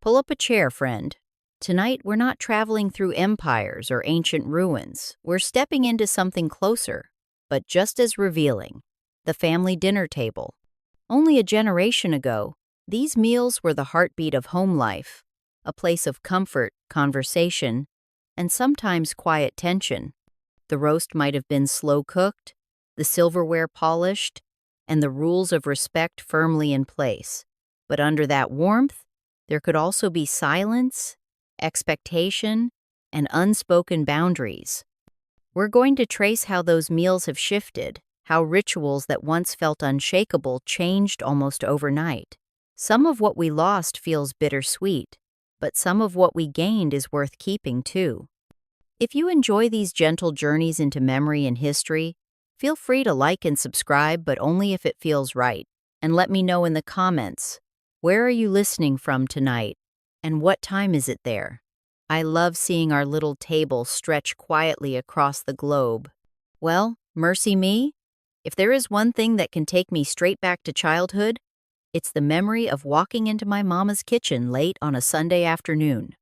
Pull up a chair, friend. Tonight, we're not traveling through empires or ancient ruins. We're stepping into something closer, but just as revealing: the family dinner table. Only a generation ago, these meals were the heartbeat of home life, a place of comfort, conversation, and sometimes quiet tension. The roast might have been slow cooked, the silverware polished, and the rules of respect firmly in place. But under that warmth, there could also be silence, expectation, and unspoken boundaries. We're going to trace how those meals have shifted, how rituals that once felt unshakable changed almost overnight. Some of what we lost feels bittersweet, but some of what we gained is worth keeping too. If you enjoy these gentle journeys into memory and history, feel free to like and subscribe, but only if it feels right. And let me know in the comments, where are you listening from tonight, and what time is it there? I love seeing our little table stretch quietly across the globe. Well, mercy me, if there is one thing that can take me straight back to childhood, it's the memory of walking into my mama's kitchen late on a Sunday afternoon.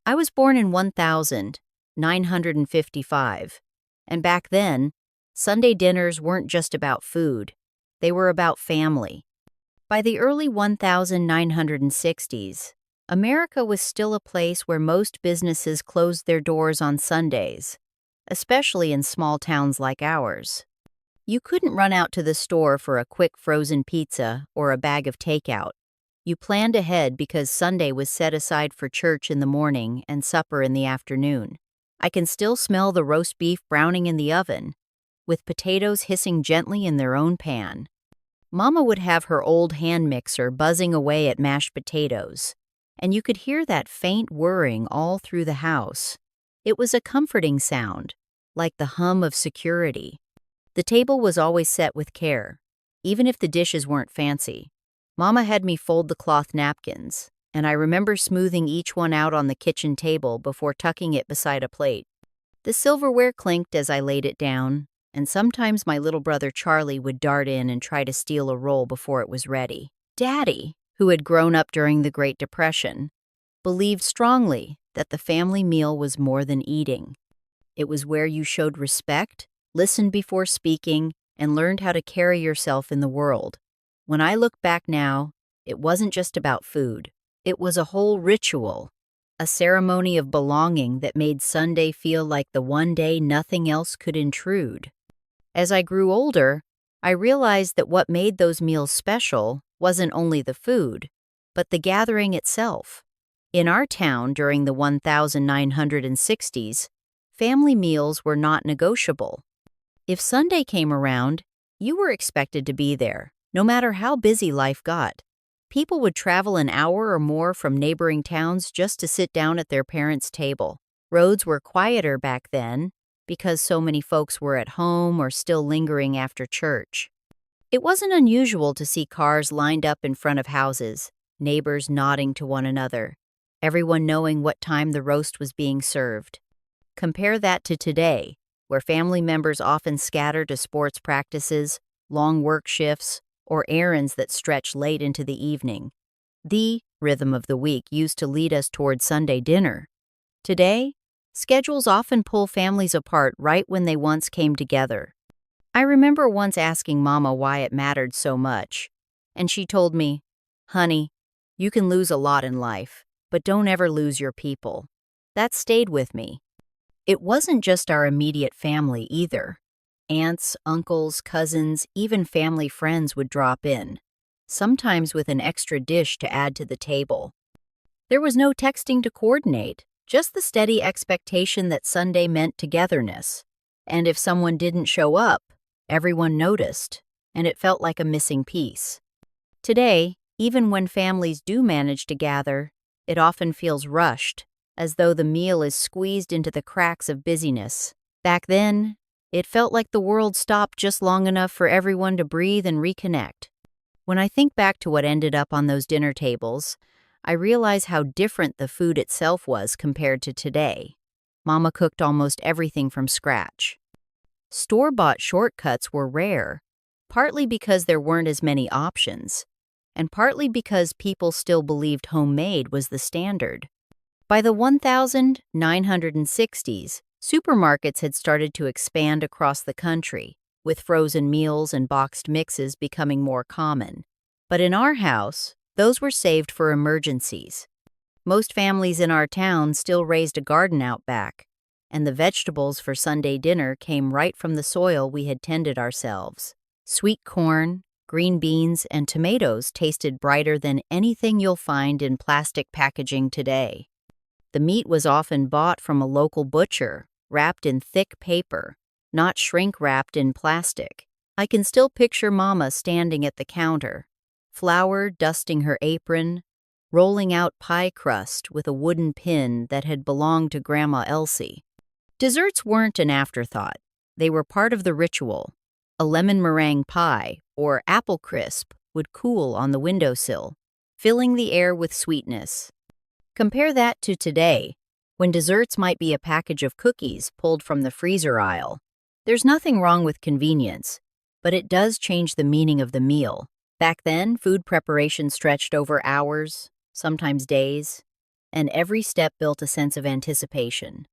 I was born in 1955, and back then, Sunday dinners weren't just about food, they were about family. By the early 1960s, America was still a place where most businesses closed their doors on Sundays, especially in small towns like ours. You couldn't run out to the store for a quick frozen pizza or a bag of takeout. You planned ahead because Sunday was set aside for church in the morning and supper in the afternoon. I can still smell the roast beef browning in the oven, with potatoes hissing gently in their own pan. Mama would have her old hand mixer buzzing away at mashed potatoes, and you could hear that faint whirring all through the house. It was a comforting sound, like the hum of security. The table was always set with care, even if the dishes weren't fancy. Mama had me fold the cloth napkins, and I remember smoothing each one out on the kitchen table before tucking it beside a plate. The silverware clinked as I laid it down, and sometimes my little brother Charlie would dart in and try to steal a roll before it was ready. Daddy, who had grown up during the Great Depression, believed strongly that the family meal was more than eating. It was where you showed respect, listened before speaking, and learned how to carry yourself in the world. When I look back now, it wasn't just about food. It was a whole ritual, a ceremony of belonging that made Sunday feel like the one day nothing else could intrude. As I grew older, I realized that what made those meals special wasn't only the food, but the gathering itself. In our town during the 1960s, family meals were not negotiable. If Sunday came around, you were expected to be there, no matter how busy life got. People would travel an hour or more from neighboring towns just to sit down at their parents' table. Roads were quieter back then because so many folks were at home or still lingering after church. It wasn't unusual to see cars lined up in front of houses, neighbors nodding to one another, everyone knowing what time the roast was being served. Compare that to today, where family members often scatter to sports practices, long work shifts, or errands that stretch late into the evening. The rhythm of the week used to lead us toward Sunday dinner. Today, schedules often pull families apart right when they once came together. I remember once asking Mama why it mattered so much, and she told me, "Honey, you can lose a lot in life, but don't ever lose your people." That stayed with me. It wasn't just our immediate family either. Aunts, uncles, cousins, even family friends would drop in, sometimes with an extra dish to add to the table. There was no texting to coordinate, just the steady expectation that Sunday meant togetherness. And if someone didn't show up, everyone noticed, and it felt like a missing piece. Today, even when families do manage to gather, it often feels rushed, as though the meal is squeezed into the cracks of busyness. Back then, it felt like the world stopped just long enough for everyone to breathe and reconnect. When I think back to what ended up on those dinner tables, I realize how different the food itself was compared to today. Mama cooked almost everything from scratch. Store-bought shortcuts were rare, partly because there weren't as many options. and partly because people still believed homemade was the standard. By the 1960s, supermarkets had started to expand across the country, with frozen meals and boxed mixes becoming more common. But in our house, those were saved for emergencies. Most families in our town still raised a garden out back, and the vegetables for Sunday dinner came right from the soil we had tended ourselves. Sweet corn, green beans, and tomatoes tasted brighter than anything you'll find in plastic packaging today. The meat was often bought from a local butcher, wrapped in thick paper, not shrink-wrapped in plastic. I can still picture Mama standing at the counter, flour dusting her apron, rolling out pie crust with a wooden pin that had belonged to Grandma Elsie. Desserts weren't an afterthought. They were part of the ritual. A lemon meringue pie or apple crisp would cool on the windowsill, filling the air with sweetness. Compare that to today, when desserts might be a package of cookies pulled from the freezer aisle. There's nothing wrong with convenience, but it does change the meaning of the meal. Back then, food preparation stretched over hours, sometimes days, and every step built a sense of anticipation.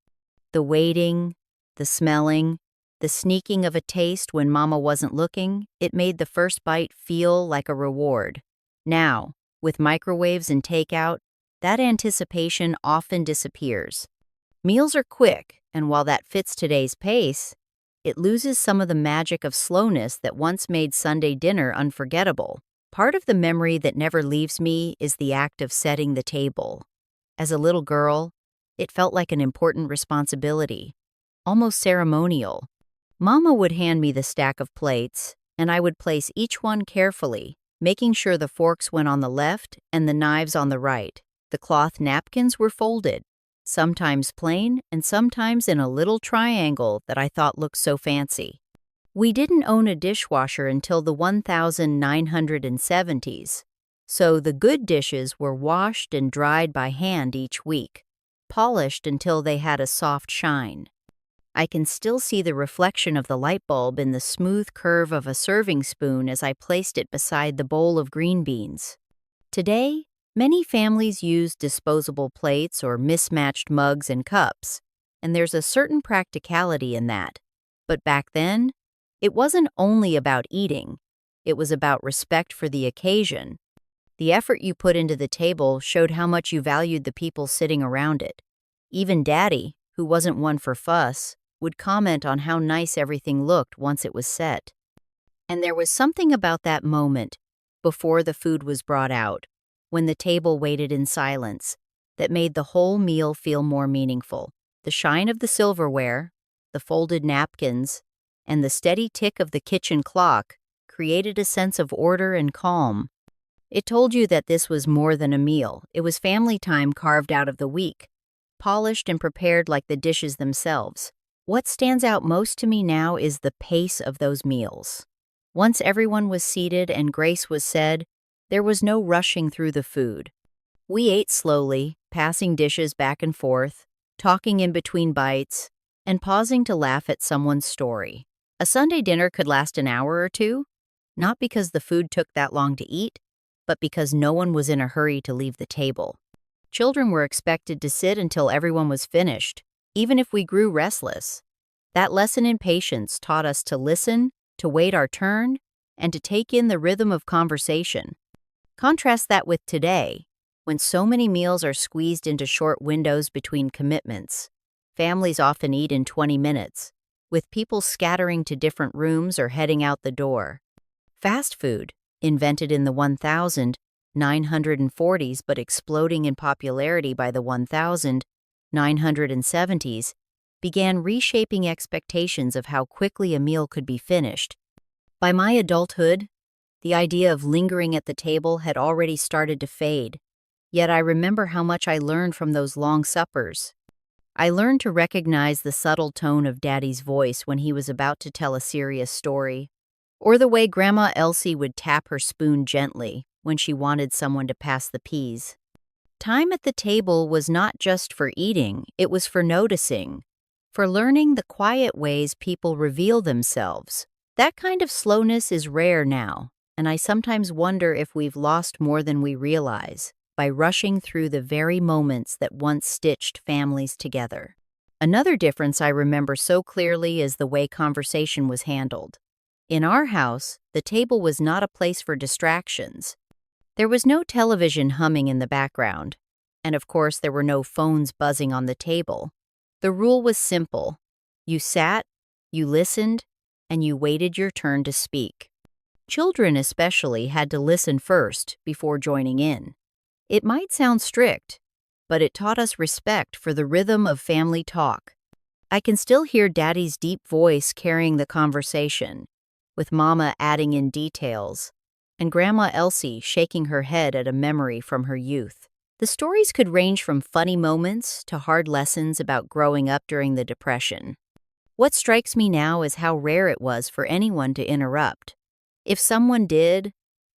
The waiting, the smelling, the sneaking of a taste when Mama wasn't looking, it made the first bite feel like a reward. Now, with microwaves and takeout, that anticipation often disappears. Meals are quick, and while that fits today's pace, it loses some of the magic of slowness that once made Sunday dinner unforgettable. Part of the memory that never leaves me is the act of setting the table. As a little girl, it felt like an important responsibility, almost ceremonial. Mama would hand me the stack of plates, and I would place each one carefully, making sure the forks went on the left and the knives on the right. The cloth napkins were folded, sometimes plain and sometimes in a little triangle that I thought looked so fancy. We didn't own a dishwasher until the 1970s, so the good dishes were washed and dried by hand each week, polished until they had a soft shine. I can still see the reflection of the light bulb in the smooth curve of a serving spoon as I placed it beside the bowl of green beans. Today, many families use disposable plates or mismatched mugs and cups, and there's a certain practicality in that. But back then, it wasn't only about eating, it was about respect for the occasion. The effort you put into the table showed how much you valued the people sitting around it. Even Daddy, who wasn't one for fuss, would comment on how nice everything looked once it was set. And there was something about that moment, before the food was brought out, when the table waited in silence, that made the whole meal feel more meaningful. The shine of the silverware, the folded napkins, and the steady tick of the kitchen clock created a sense of order and calm. It told you that this was more than a meal. It was family time carved out of the week, polished and prepared like the dishes themselves. What stands out most to me now is the pace of those meals. Once everyone was seated and grace was said, there was no rushing through the food. We ate slowly, passing dishes back and forth, talking in between bites, and pausing to laugh at someone's story. A Sunday dinner could last an hour or two, not because the food took that long to eat, but because no one was in a hurry to leave the table. Children were expected to sit until everyone was finished, even if we grew restless. That lesson in patience taught us to listen, to wait our turn, and to take in the rhythm of conversation. Contrast that with today, when so many meals are squeezed into short windows between commitments. Families often eat in 20 minutes, with people scattering to different rooms or heading out the door. Fast food, invented in the 1940s but exploding in popularity by the 1970s, began reshaping expectations of how quickly a meal could be finished. By my adulthood, the idea of lingering at the table had already started to fade, yet I remember how much I learned from those long suppers. I learned to recognize the subtle tone of Daddy's voice when he was about to tell a serious story, or the way Grandma Elsie would tap her spoon gently when she wanted someone to pass the peas. Time at the table was not just for eating, it was for noticing, for learning the quiet ways people reveal themselves. That kind of slowness is rare now. and I sometimes wonder if we've lost more than we realize by rushing through the very moments that once stitched families together. Another difference I remember so clearly is the way conversation was handled. In our house, the table was not a place for distractions. There was no television humming in the background, and of course there were no phones buzzing on the table. The rule was simple. You sat, you listened, and you waited your turn to speak. Children especially had to listen first before joining in. It might sound strict, but it taught us respect for the rhythm of family talk. I can still hear Daddy's deep voice carrying the conversation, with Mama adding in details, and Grandma Elsie shaking her head at a memory from her youth. The stories could range from funny moments to hard lessons about growing up during the Depression. What strikes me now is how rare it was for anyone to interrupt. If someone did,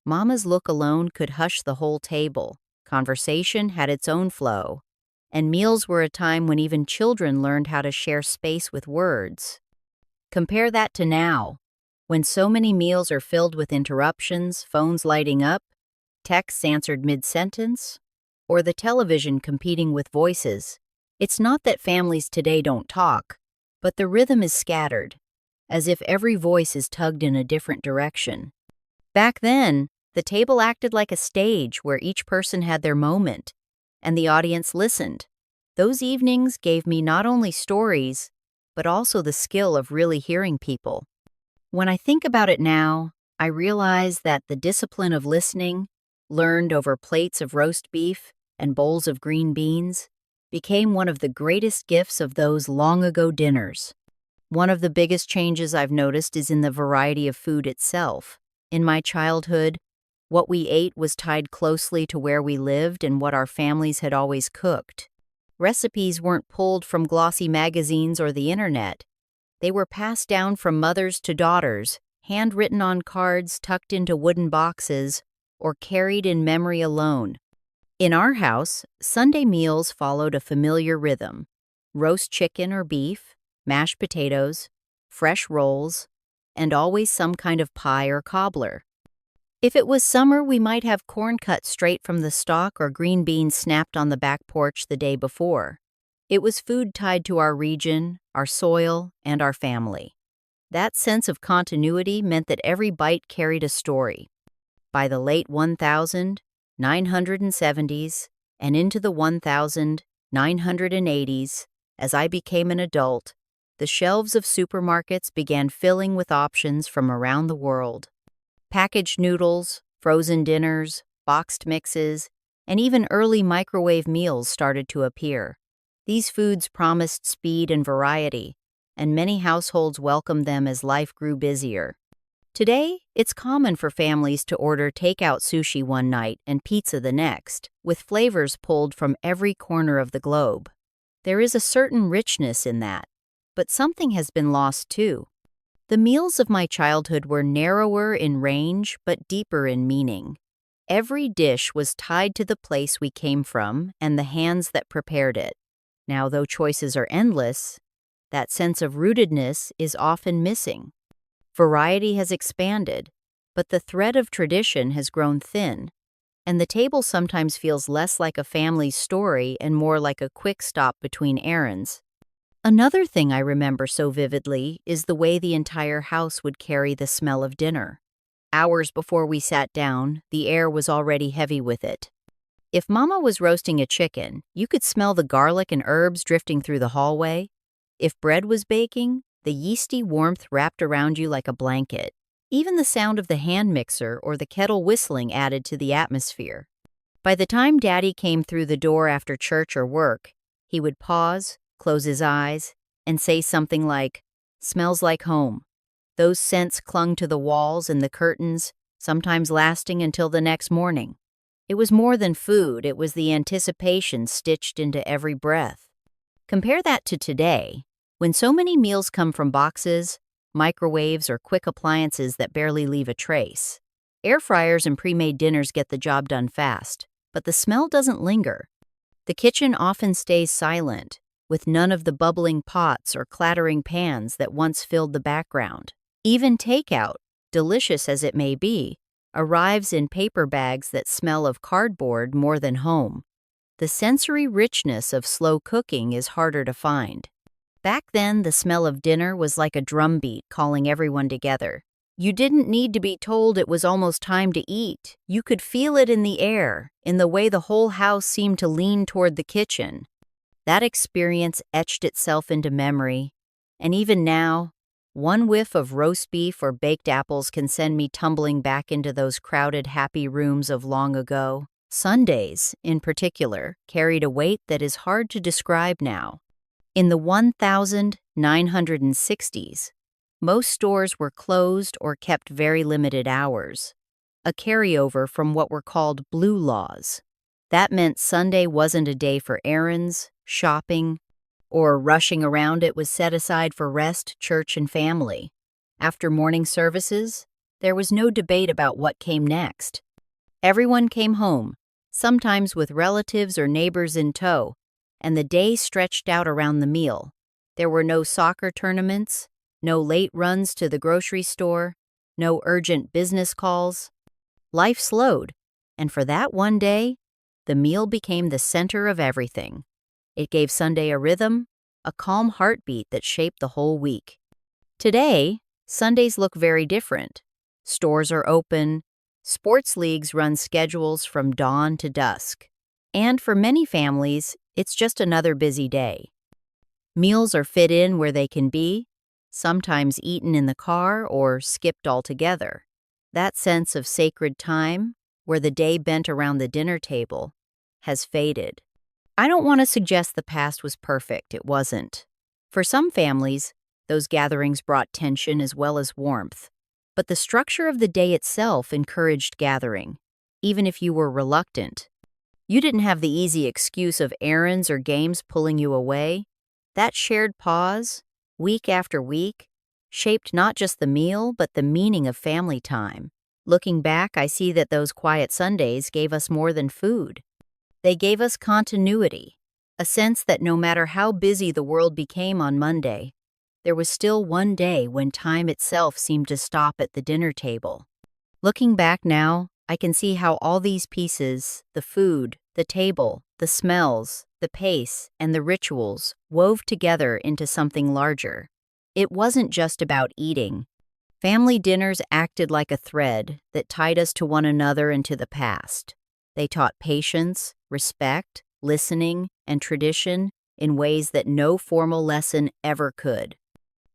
Mama's look alone could hush the whole table. Conversation had its own flow, and meals were a time when even children learned how to share space with words. Compare that to now, when so many meals are filled with interruptions, phones lighting up, texts answered mid-sentence, or the television competing with voices. It's not that families today don't talk, but the rhythm is scattered, as if every voice is tugged in a different direction. Back then, the table acted like a stage where each person had their moment, and the audience listened. Those evenings gave me not only stories, but also the skill of really hearing people. When I think about it now, I realize that the discipline of listening, learned over plates of roast beef and bowls of green beans, became one of the greatest gifts of those long-ago dinners. One of the biggest changes I've noticed is in the variety of food itself. In my childhood, what we ate was tied closely to where we lived and what our families had always cooked. Recipes weren't pulled from glossy magazines or the internet. They were passed down from mothers to daughters, handwritten on cards tucked into wooden boxes, or carried in memory alone. In our house, Sunday meals followed a familiar rhythm: roast chicken or beef, mashed potatoes, fresh rolls, and always some kind of pie or cobbler. If it was summer, we might have corn cut straight from the stalk or green beans snapped on the back porch the day before. It was food tied to our region, our soil, and our family. That sense of continuity meant that every bite carried a story. By the late 1970s and into the 1980s, as I became an adult, the shelves of supermarkets began filling with options from around the world. Packaged noodles, frozen dinners, boxed mixes, and even early microwave meals started to appear. These foods promised speed and variety, and many households welcomed them as life grew busier. Today, it's common for families to order takeout sushi one night and pizza the next, with flavors pulled from every corner of the globe. There is a certain richness in that, but something has been lost too. The meals of my childhood were narrower in range but deeper in meaning. Every dish was tied to the place we came from and the hands that prepared it. Now, though choices are endless, that sense of rootedness is often missing. Variety has expanded, but the thread of tradition has grown thin, and the table sometimes feels less like a family's story and more like a quick stop between errands. Another thing I remember so vividly is the way the entire house would carry the smell of dinner. Hours before we sat down, the air was already heavy with it. If Mama was roasting a chicken, you could smell the garlic and herbs drifting through the hallway. If bread was baking, the yeasty warmth wrapped around you like a blanket. Even the sound of the hand mixer or the kettle whistling added to the atmosphere. By the time Daddy came through the door after church or work, he would pause, close his eyes, and say something like, "Smells like home." Those scents clung to the walls and the curtains, sometimes lasting until the next morning. It was more than food, it was the anticipation stitched into every breath. Compare that to today, when so many meals come from boxes, microwaves, or quick appliances that barely leave a trace. Air fryers and pre-made dinners get the job done fast, but the smell doesn't linger. The kitchen often stays silent, with none of the bubbling pots or clattering pans that once filled the background. Even takeout, delicious as it may be, arrives in paper bags that smell of cardboard more than home. The sensory richness of slow cooking is harder to find. Back then, the smell of dinner was like a drumbeat calling everyone together. You didn't need to be told it was almost time to eat. You could feel it in the air, in the way the whole house seemed to lean toward the kitchen. That experience etched itself into memory, and even now, one whiff of roast beef or baked apples can send me tumbling back into those crowded, happy rooms of long ago. Sundays, in particular, carried a weight that is hard to describe now. In the 1960s, most stores were closed or kept very limited hours, a carryover from what were called blue laws. That meant Sunday wasn't a day for errands, shopping, or rushing around. It was set aside for rest, church, and family. After morning services, there was no debate about what came next. Everyone came home, sometimes with relatives or neighbors in tow, and the day stretched out around the meal. There were no soccer tournaments, no late runs to the grocery store, no urgent business calls. Life slowed, and for that one day, the meal became the center of everything. It gave Sunday a rhythm, a calm heartbeat that shaped the whole week. Today, Sundays look very different. Stores are open, sports leagues run schedules from dawn to dusk, and for many families, it's just another busy day. Meals are fit in where they can be, sometimes eaten in the car or skipped altogether. That sense of sacred time, where the day bent around the dinner table, has faded. I don't want to suggest the past was perfect. It wasn't. For some families, those gatherings brought tension as well as warmth. But the structure of the day itself encouraged gathering, even if you were reluctant. You didn't have the easy excuse of errands or games pulling you away. That shared pause, week after week, shaped not just the meal, but the meaning of family time. Looking back, I see that those quiet Sundays gave us more than food. They gave us continuity, a sense that no matter how busy the world became on Monday, there was still one day when time itself seemed to stop at the dinner table. Looking back now, I can see how all these pieces, the food, the table, the smells, the pace, and the rituals, wove together into something larger. It wasn't just about eating. Family dinners acted like a thread that tied us to one another and to the past. They taught patience, respect, listening, and tradition in ways that no formal lesson ever could.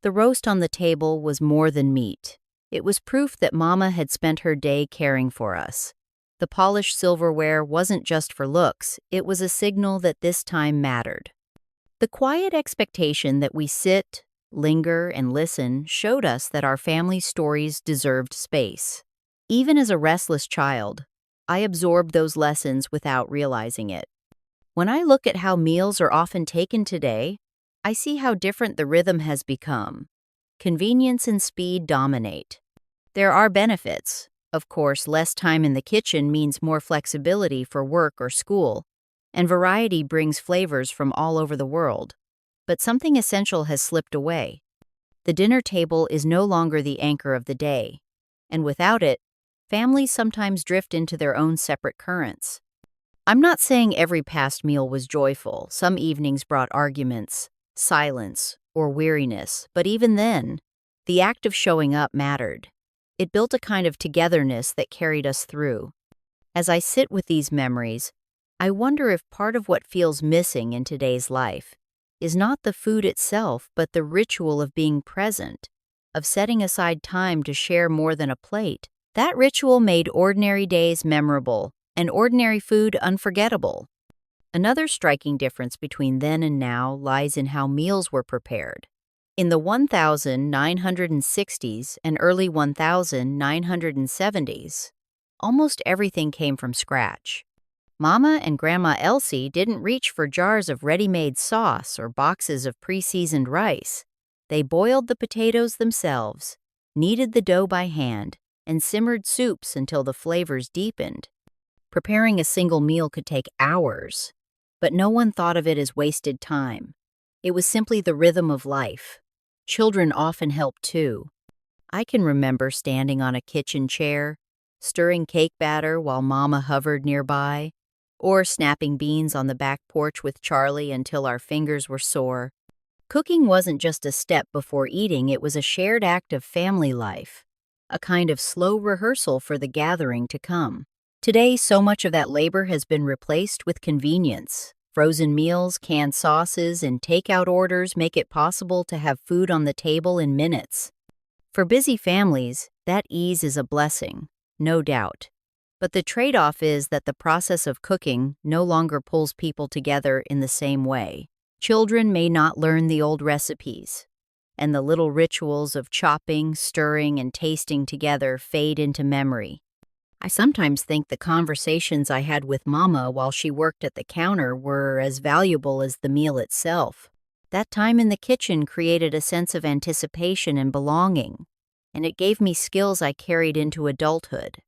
The roast on the table was more than meat. It was proof that Mama had spent her day caring for us. The polished silverware wasn't just for looks, it was a signal that this time mattered. The quiet expectation that we sit, linger, and listen showed us that our family stories deserved space. Even as a restless child, I absorbed those lessons without realizing it. When I look at how meals are often taken today, I see how different the rhythm has become. Convenience and speed dominate. There are benefits. Of course, less time in the kitchen means more flexibility for work or school, and variety brings flavors from all over the world. But something essential has slipped away. The dinner table is no longer the anchor of the day, and without it, families sometimes drift into their own separate currents. I'm not saying every past meal was joyful. Some evenings brought arguments, silence, or weariness, but even then, the act of showing up mattered. It built a kind of togetherness that carried us through. As I sit with these memories, I wonder if part of what feels missing in today's life is not the food itself, but the ritual of being present, of setting aside time to share more than a plate. That ritual made ordinary days memorable and ordinary food unforgettable. Another striking difference between then and now lies in how meals were prepared. In the 1960s and early 1970s, almost everything came from scratch. Mama and Grandma Elsie didn't reach for jars of ready-made sauce or boxes of pre-seasoned rice. They boiled the potatoes themselves, kneaded the dough by hand, and simmered soups until the flavors deepened. Preparing a single meal could take hours, but no one thought of it as wasted time. It was simply the rhythm of life. Children often helped too. I can remember standing on a kitchen chair, stirring cake batter while Mama hovered nearby, or snapping beans on the back porch with Charlie until our fingers were sore. Cooking wasn't just a step before eating, it was a shared act of family life, a kind of slow rehearsal for the gathering to come. Today, so much of that labor has been replaced with convenience. Frozen meals, canned sauces, and takeout orders make it possible to have food on the table in minutes. For busy families, that ease is a blessing, no doubt. But the trade-off is that the process of cooking no longer pulls people together in the same way. Children may not learn the old recipes, and the little rituals of chopping, stirring, and tasting together fade into memory. I sometimes think the conversations I had with Mama while she worked at the counter were as valuable as the meal itself. That time in the kitchen created a sense of anticipation and belonging, and it gave me skills I carried into adulthood.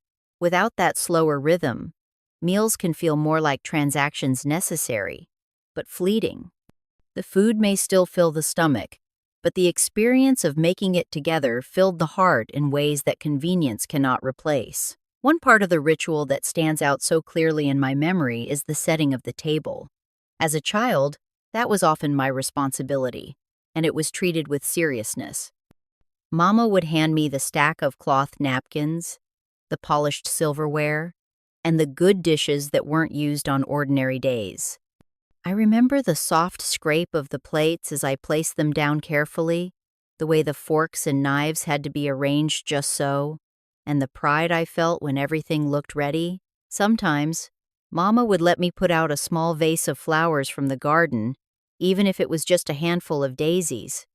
Without that slower rhythm, meals can feel more like transactions necessary, but fleeting. The food may still fill the stomach, but the experience of making it together filled the heart in ways that convenience cannot replace. One part of the ritual that stands out so clearly in my memory is the setting of the table. As a child, that was often my responsibility, and it was treated with seriousness. Mama would hand me the stack of cloth napkins, the polished silverware, and the good dishes that weren't used on ordinary days. I remember the soft scrape of the plates as I placed them down carefully, the way the forks and knives had to be arranged just so, and the pride I felt when everything looked ready. Sometimes, Mama would let me put out a small vase of flowers from the garden, even if it was just a handful of daisies.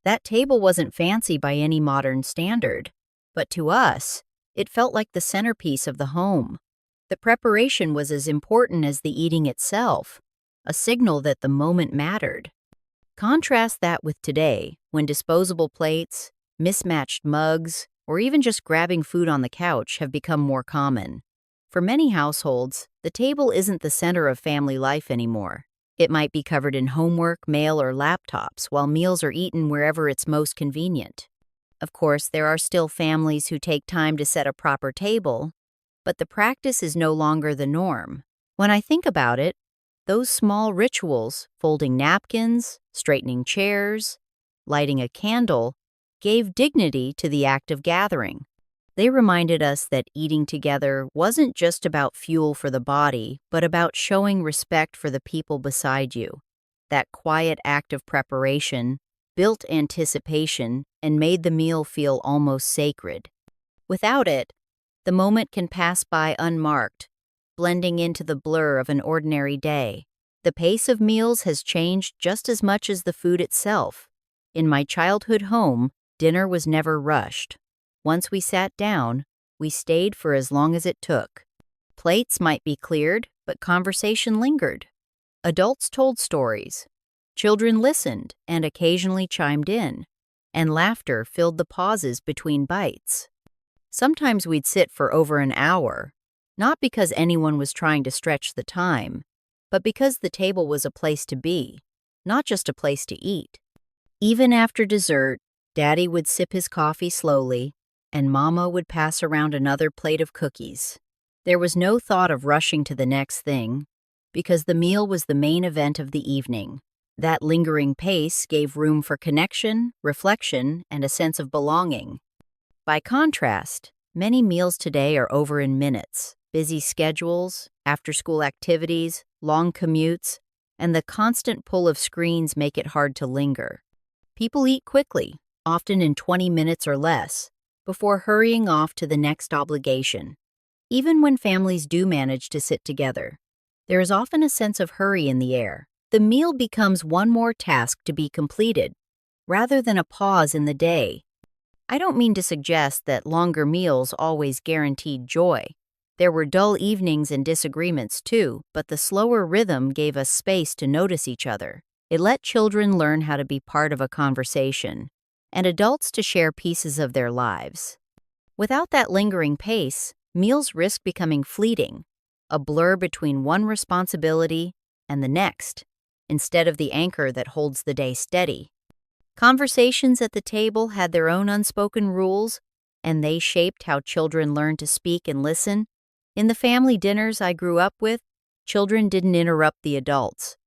That table wasn't fancy by any modern standard, but to us, it felt like the centerpiece of the home. The preparation was as important as the eating itself, a signal that the moment mattered. Contrast that with today, when disposable plates, mismatched mugs, or even just grabbing food on the couch have become more common. For many households, the table isn't the center of family life anymore. It might be covered in homework, mail, or laptops, while meals are eaten wherever it's most convenient. Of course, there are still families who take time to set a proper table, but the practice is no longer the norm. When I think about it, those small rituals, folding napkins, straightening chairs, lighting a candle, gave dignity to the act of gathering. They reminded us that eating together wasn't just about fuel for the body, but about showing respect for the people beside you. That quiet act of preparation built anticipation and made the meal feel almost sacred. Without it, the moment can pass by unmarked, blending into the blur of an ordinary day. The pace of meals has changed just as much as the food itself. In my childhood home, dinner was never rushed. Once we sat down, we stayed for as long as it took. Plates might be cleared, but conversation lingered. Adults told stories. Children listened and occasionally chimed in, and laughter filled the pauses between bites. Sometimes we'd sit for over an hour, not because anyone was trying to stretch the time, but because the table was a place to be, not just a place to eat. Even after dessert, Daddy would sip his coffee slowly, and Mama would pass around another plate of cookies. There was no thought of rushing to the next thing, because the meal was the main event of the evening. That lingering pace gave room for connection, reflection, and a sense of belonging. By contrast, many meals today are over in minutes. Busy schedules, after-school activities, long commutes, and the constant pull of screens make it hard to linger. People eat quickly, often in 20 minutes or less, before hurrying off to the next obligation. Even when families do manage to sit together, there is often a sense of hurry in the air. The meal becomes one more task to be completed, rather than a pause in the day. I don't mean to suggest that longer meals always guaranteed joy. There were dull evenings and disagreements too, but the slower rhythm gave us space to notice each other. It let children learn how to be part of a conversation, and adults to share pieces of their lives. Without that lingering pace, meals risk becoming fleeting, a blur between one responsibility and the next, instead of the anchor that holds the day steady. Conversations at the table had their own unspoken rules, and they shaped how children learned to speak and listen. In the family dinners I grew up with, children didn't interrupt the adults.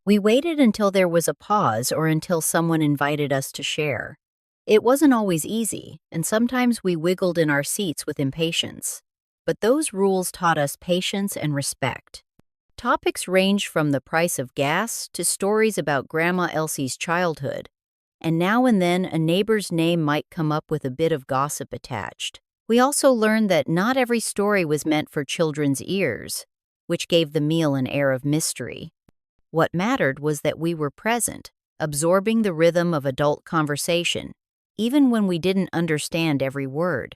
We waited until there was a pause or until someone invited us to share. It wasn't always easy, and sometimes we wiggled in our seats with impatience. But those rules taught us patience and respect. Topics ranged from the price of gas to stories about Grandma Elsie's childhood, and now and then a neighbor's name might come up with a bit of gossip attached. We also learned that not every story was meant for children's ears, which gave the meal an air of mystery. What mattered was that we were present, absorbing the rhythm of adult conversation, even when we didn't understand every word.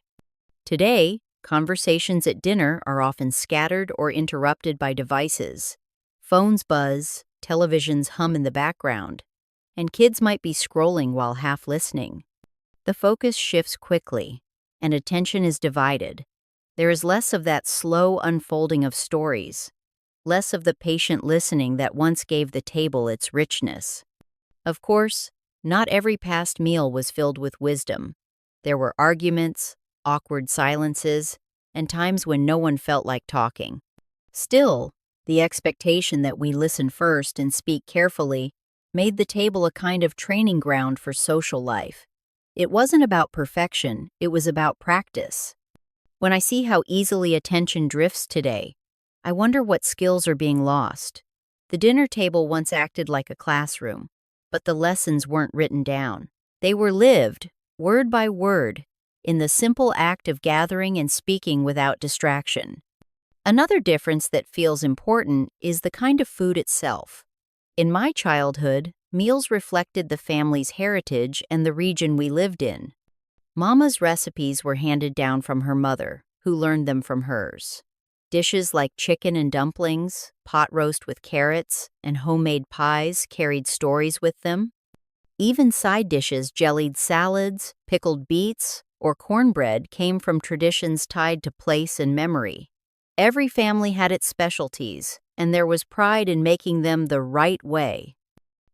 Today, conversations at dinner are often scattered or interrupted by devices. Phones buzz, televisions hum in the background, and kids might be scrolling while half listening. The focus shifts quickly, and attention is divided. There is less of that slow unfolding of stories, less of the patient listening that once gave the table its richness. Of course, not every past meal was filled with wisdom. There were arguments, awkward silences, and times when no one felt like talking. Still, the expectation that we listen first and speak carefully made the table a kind of training ground for social life. It wasn't about perfection, it was about practice. When I see how easily attention drifts today, I wonder what skills are being lost. The dinner table once acted like a classroom, but the lessons weren't written down. They were lived, word by word, in the simple act of gathering and speaking without distraction. Another difference that feels important is the kind of food itself. In my childhood, meals reflected the family's heritage and the region we lived in. Mama's recipes were handed down from her mother, who learned them from hers. Dishes like chicken and dumplings, pot roast with carrots, and homemade pies carried stories with them. Even side dishes, jellied salads, pickled beets, or cornbread came from traditions tied to place and memory. Every family had its specialties, and there was pride in making them the right way.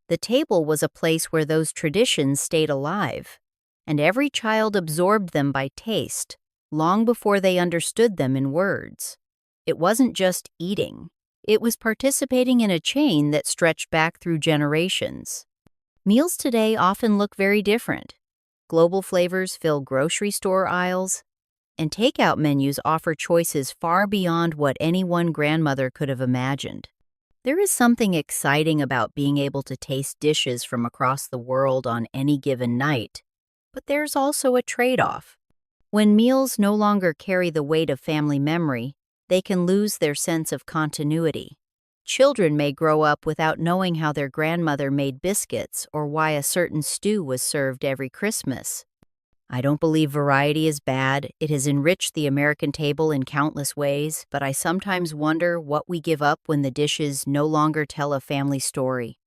The table was a place where those traditions stayed alive, and every child absorbed them by taste, long before they understood them in words. It wasn't just eating. It was participating in a chain that stretched back through generations. Meals today often look very different. Global flavors fill grocery store aisles, and takeout menus offer choices far beyond what any one grandmother could have imagined. There is something exciting about being able to taste dishes from across the world on any given night, but there's also a trade-off. When meals no longer carry the weight of family memory, they can lose their sense of continuity. Children may grow up without knowing how their grandmother made biscuits or why a certain stew was served every Christmas. I don't believe variety is bad. It has enriched the American table in countless ways, but I sometimes wonder what we give up when the dishes no longer tell a family story.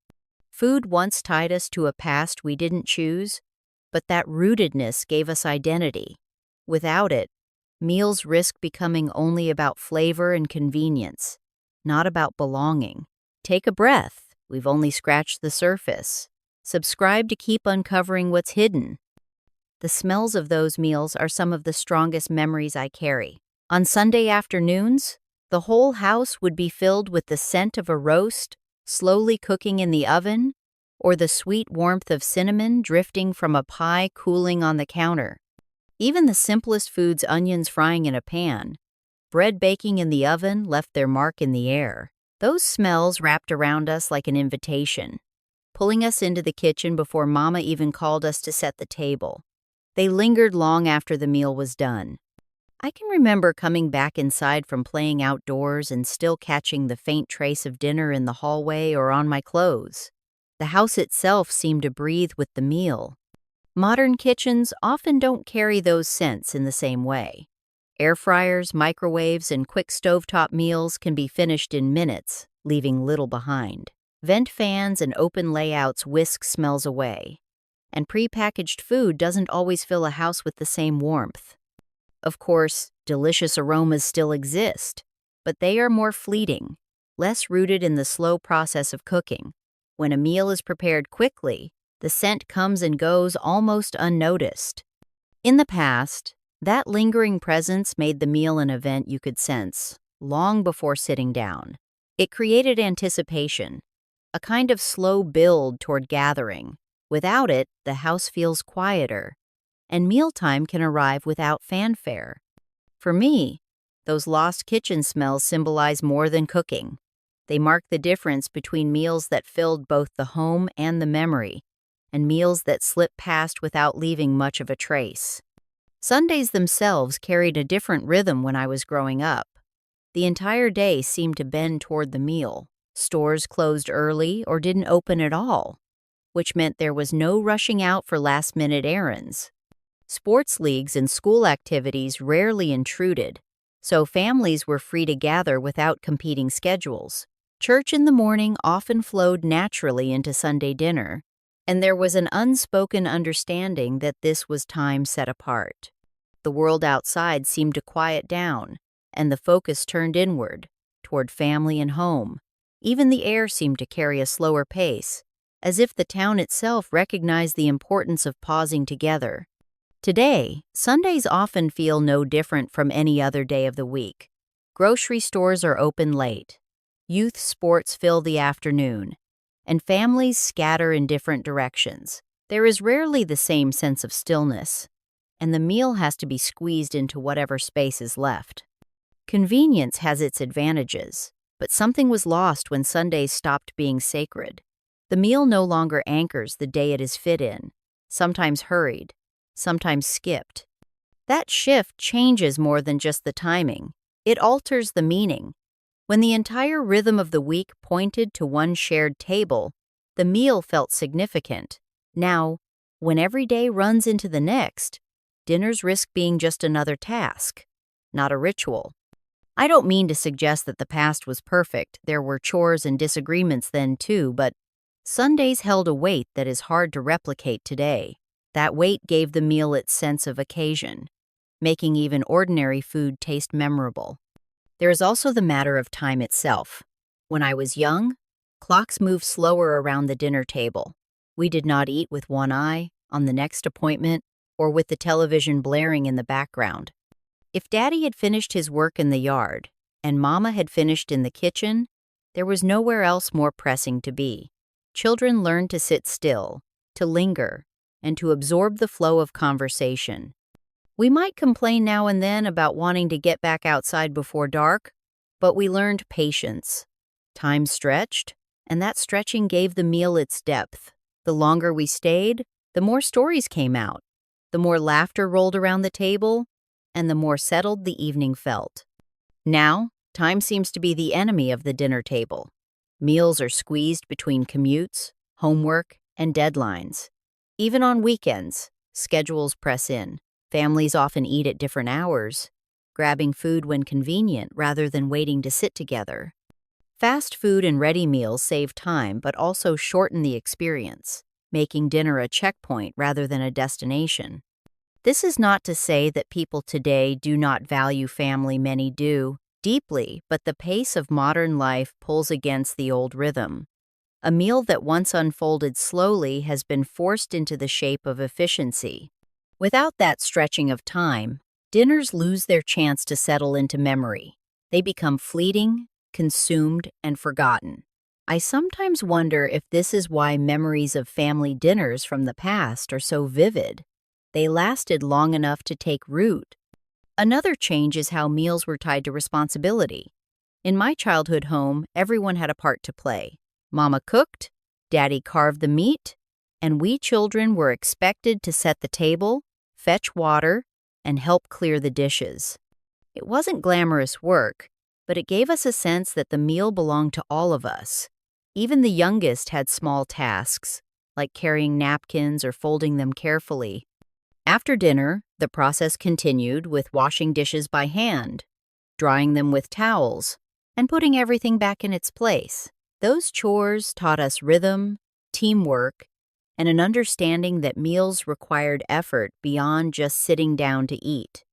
Food once tied us to a past we didn't choose, but that rootedness gave us identity. Without it, meals risk becoming only about flavor and convenience, not about belonging. Take a breath. We've only scratched the surface. Subscribe to keep uncovering what's hidden. The smells of those meals are some of the strongest memories I carry. On Sunday afternoons, the whole house would be filled with the scent of a roast slowly cooking in the oven, or the sweet warmth of cinnamon drifting from a pie cooling on the counter. Even the simplest foods, onions frying in a pan, bread baking in the oven, left their mark in the air. Those smells wrapped around us like an invitation, pulling us into the kitchen before Mama even called us to set the table. They lingered long after the meal was done. I can remember coming back inside from playing outdoors and still catching the faint trace of dinner in the hallway or on my clothes. The house itself seemed to breathe with the meal. Modern kitchens often don't carry those scents in the same way. Air fryers, microwaves, and quick stovetop meals can be finished in minutes, leaving little behind. Vent fans and open layouts whisk smells away. And prepackaged food doesn't always fill a house with the same warmth. Of course, delicious aromas still exist, but they are more fleeting, less rooted in the slow process of cooking. When a meal is prepared quickly, the scent comes and goes almost unnoticed. In the past, That lingering presence made the meal an event you could sense, long before sitting down. It created anticipation, a kind of slow build toward gathering. Without it, the house feels quieter, and mealtime can arrive without fanfare. For me, those lost kitchen smells symbolize more than cooking. They mark the difference between meals that filled both the home and the memory, and meals that slipped past without leaving much of a trace. Sundays themselves carried a different rhythm when I was growing up. The entire day seemed to bend toward the meal. Stores closed early or didn't open at all, which meant there was no rushing out for last-minute errands. Sports leagues and school activities rarely intruded, so families were free to gather without competing schedules. Church in the morning often flowed naturally into Sunday dinner, and there was an unspoken understanding that this was time set apart. The world outside seemed to quiet down, and the focus turned inward, toward family and home. Even the air seemed to carry a slower pace, as if the town itself recognized the importance of pausing together. Today, Sundays often feel no different from any other day of the week. Grocery stores are open late. Youth sports fill the afternoon, and families scatter in different directions. There is rarely the same sense of stillness, and the meal has to be squeezed into whatever space is left. Convenience has its advantages, but something was lost when Sundays stopped being sacred. The meal no longer anchors the day it is fit in, sometimes hurried, sometimes skipped. That shift changes more than just the timing. It alters the meaning. When the entire rhythm of the week pointed to one shared table, the meal felt significant. Now, when every day runs into the next, dinners risk being just another task, not a ritual. I don't mean to suggest that the past was perfect. There were chores and disagreements then too, but Sundays held a weight that is hard to replicate today. That weight gave the meal its sense of occasion, making even ordinary food taste memorable. There is also the matter of time itself. When I was young, clocks moved slower around the dinner table. We did not eat with one eye, on the next appointment, or with the television blaring in the background. If Daddy had finished his work in the yard, and Mama had finished in the kitchen, there was nowhere else more pressing to be. Children learned to sit still, to linger, and to absorb the flow of conversation. We might complain now and then about wanting to get back outside before dark, but we learned patience. Time stretched, and that stretching gave the meal its depth. The longer we stayed, the more stories came out, the more laughter rolled around the table, and the more settled the evening felt. Now, time seems to be the enemy of the dinner table. Meals are squeezed between commutes, homework, and deadlines. Even on weekends, schedules press in. Families often eat at different hours, grabbing food when convenient rather than waiting to sit together. Fast food and ready meals save time but also shorten the experience, making dinner a checkpoint rather than a destination. This is not to say that people today do not value family. Many do, deeply, but the pace of modern life pulls against the old rhythm. A meal that once unfolded slowly has been forced into the shape of efficiency. Without that stretching of time, dinners lose their chance to settle into memory. They become fleeting, consumed, and forgotten. I sometimes wonder if this is why memories of family dinners from the past are so vivid. They lasted long enough to take root. Another change is how meals were tied to responsibility. In my childhood home, everyone had a part to play. Mama cooked, Daddy carved the meat, and we children were expected to set the table, fetch water, and help clear the dishes. It wasn't glamorous work, but it gave us a sense that the meal belonged to all of us. Even the youngest had small tasks, like carrying napkins or folding them carefully. After dinner, the process continued with washing dishes by hand, drying them with towels, and putting everything back in its place. Those chores taught us rhythm, teamwork, and an understanding that meals required effort beyond just sitting down to eat.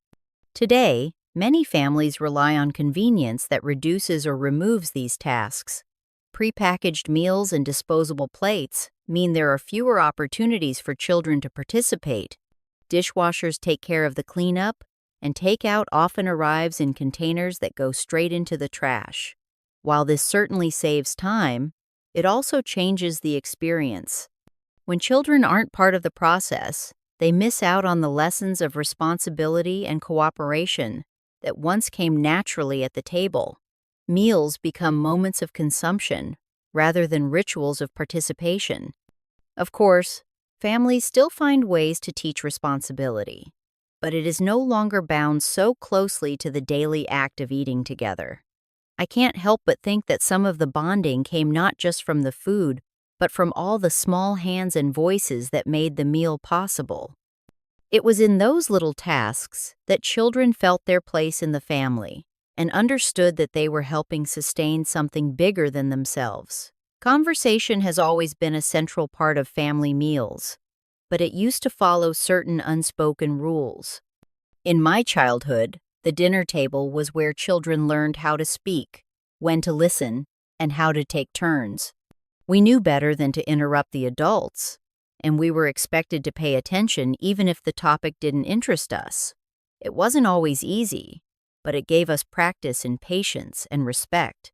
Today, many families rely on convenience that reduces or removes these tasks. Prepackaged meals and disposable plates mean there are fewer opportunities for children to participate. Dishwashers take care of the cleanup, and takeout often arrives in containers that go straight into the trash. While this certainly saves time, it also changes the experience. When children aren't part of the process, they miss out on the lessons of responsibility and cooperation that once came naturally at the table. Meals become moments of consumption rather than rituals of participation. Of course, families still find ways to teach responsibility, but it is no longer bound so closely to the daily act of eating together. I can't help but think that some of the bonding came not just from the food, but from all the small hands and voices that made the meal possible. It was in those little tasks that children felt their place in the family and understood that they were helping sustain something bigger than themselves. Conversation has always been a central part of family meals, but it used to follow certain unspoken rules. In my childhood, the dinner table was where children learned how to speak, when to listen, and how to take turns. We knew better than to interrupt the adults, and we were expected to pay attention even if the topic didn't interest us. It wasn't always easy, but it gave us practice in patience and respect.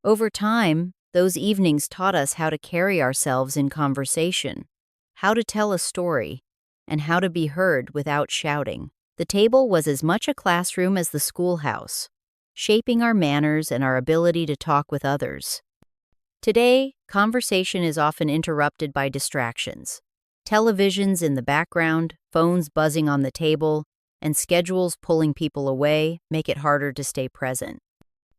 Over time, those evenings taught us how to carry ourselves in conversation, how to tell a story, and how to be heard without shouting. The table was as much a classroom as the schoolhouse, shaping our manners and our ability to talk with others. Today, conversation is often interrupted by distractions. Televisions in the background, phones buzzing on the table, and schedules pulling people away make it harder to stay present.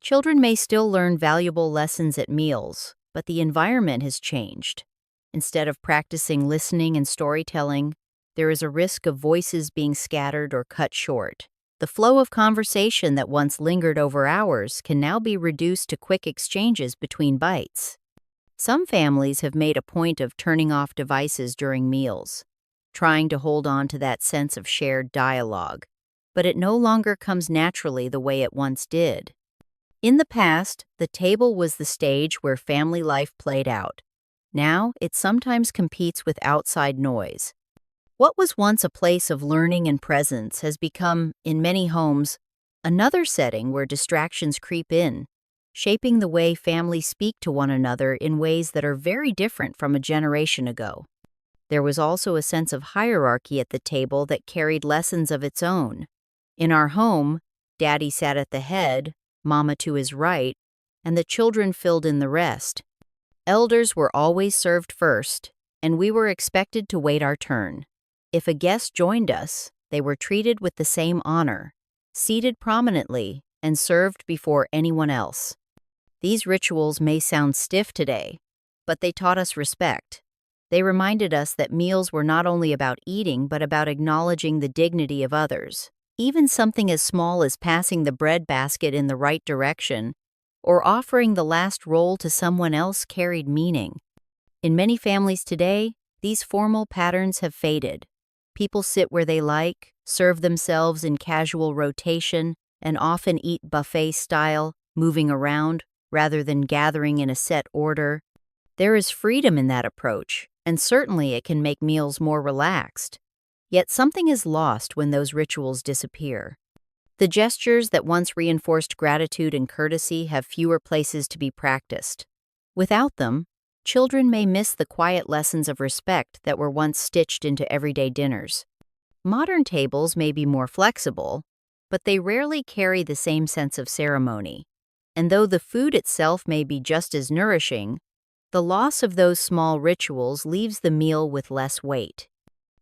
Children may still learn valuable lessons at meals, but the environment has changed. Instead of practicing listening and storytelling, there is a risk of voices being scattered or cut short. The flow of conversation that once lingered over hours can now be reduced to quick exchanges between bites. Some families have made a point of turning off devices during meals, trying to hold on to that sense of shared dialogue, but it no longer comes naturally the way it once did. In the past, the table was the stage where family life played out. Now, it sometimes competes with outside noise. What was once a place of learning and presence has become, in many homes, another setting where distractions creep in, shaping the way families speak to one another in ways that are very different from a generation ago. There was also a sense of hierarchy at the table that carried lessons of its own. In our home, Daddy sat at the head, Mama to his right, and the children filled in the rest. Elders were always served first, and we were expected to wait our turn. If a guest joined us, they were treated with the same honor, seated prominently, and served before anyone else. These rituals may sound stiff today, but they taught us respect. They reminded us that meals were not only about eating, but about acknowledging the dignity of others. Even something as small as passing the bread basket in the right direction or offering the last roll to someone else carried meaning. In many families today, these formal patterns have faded. People sit where they like, serve themselves in casual rotation, and often eat buffet style, moving around, rather than gathering in a set order. There is freedom in that approach, and certainly it can make meals more relaxed. Yet something is lost when those rituals disappear. The gestures that once reinforced gratitude and courtesy have fewer places to be practiced. Without them, children may miss the quiet lessons of respect that were once stitched into everyday dinners. Modern tables may be more flexible, but they rarely carry the same sense of ceremony. And though the food itself may be just as nourishing, the loss of those small rituals leaves the meal with less weight.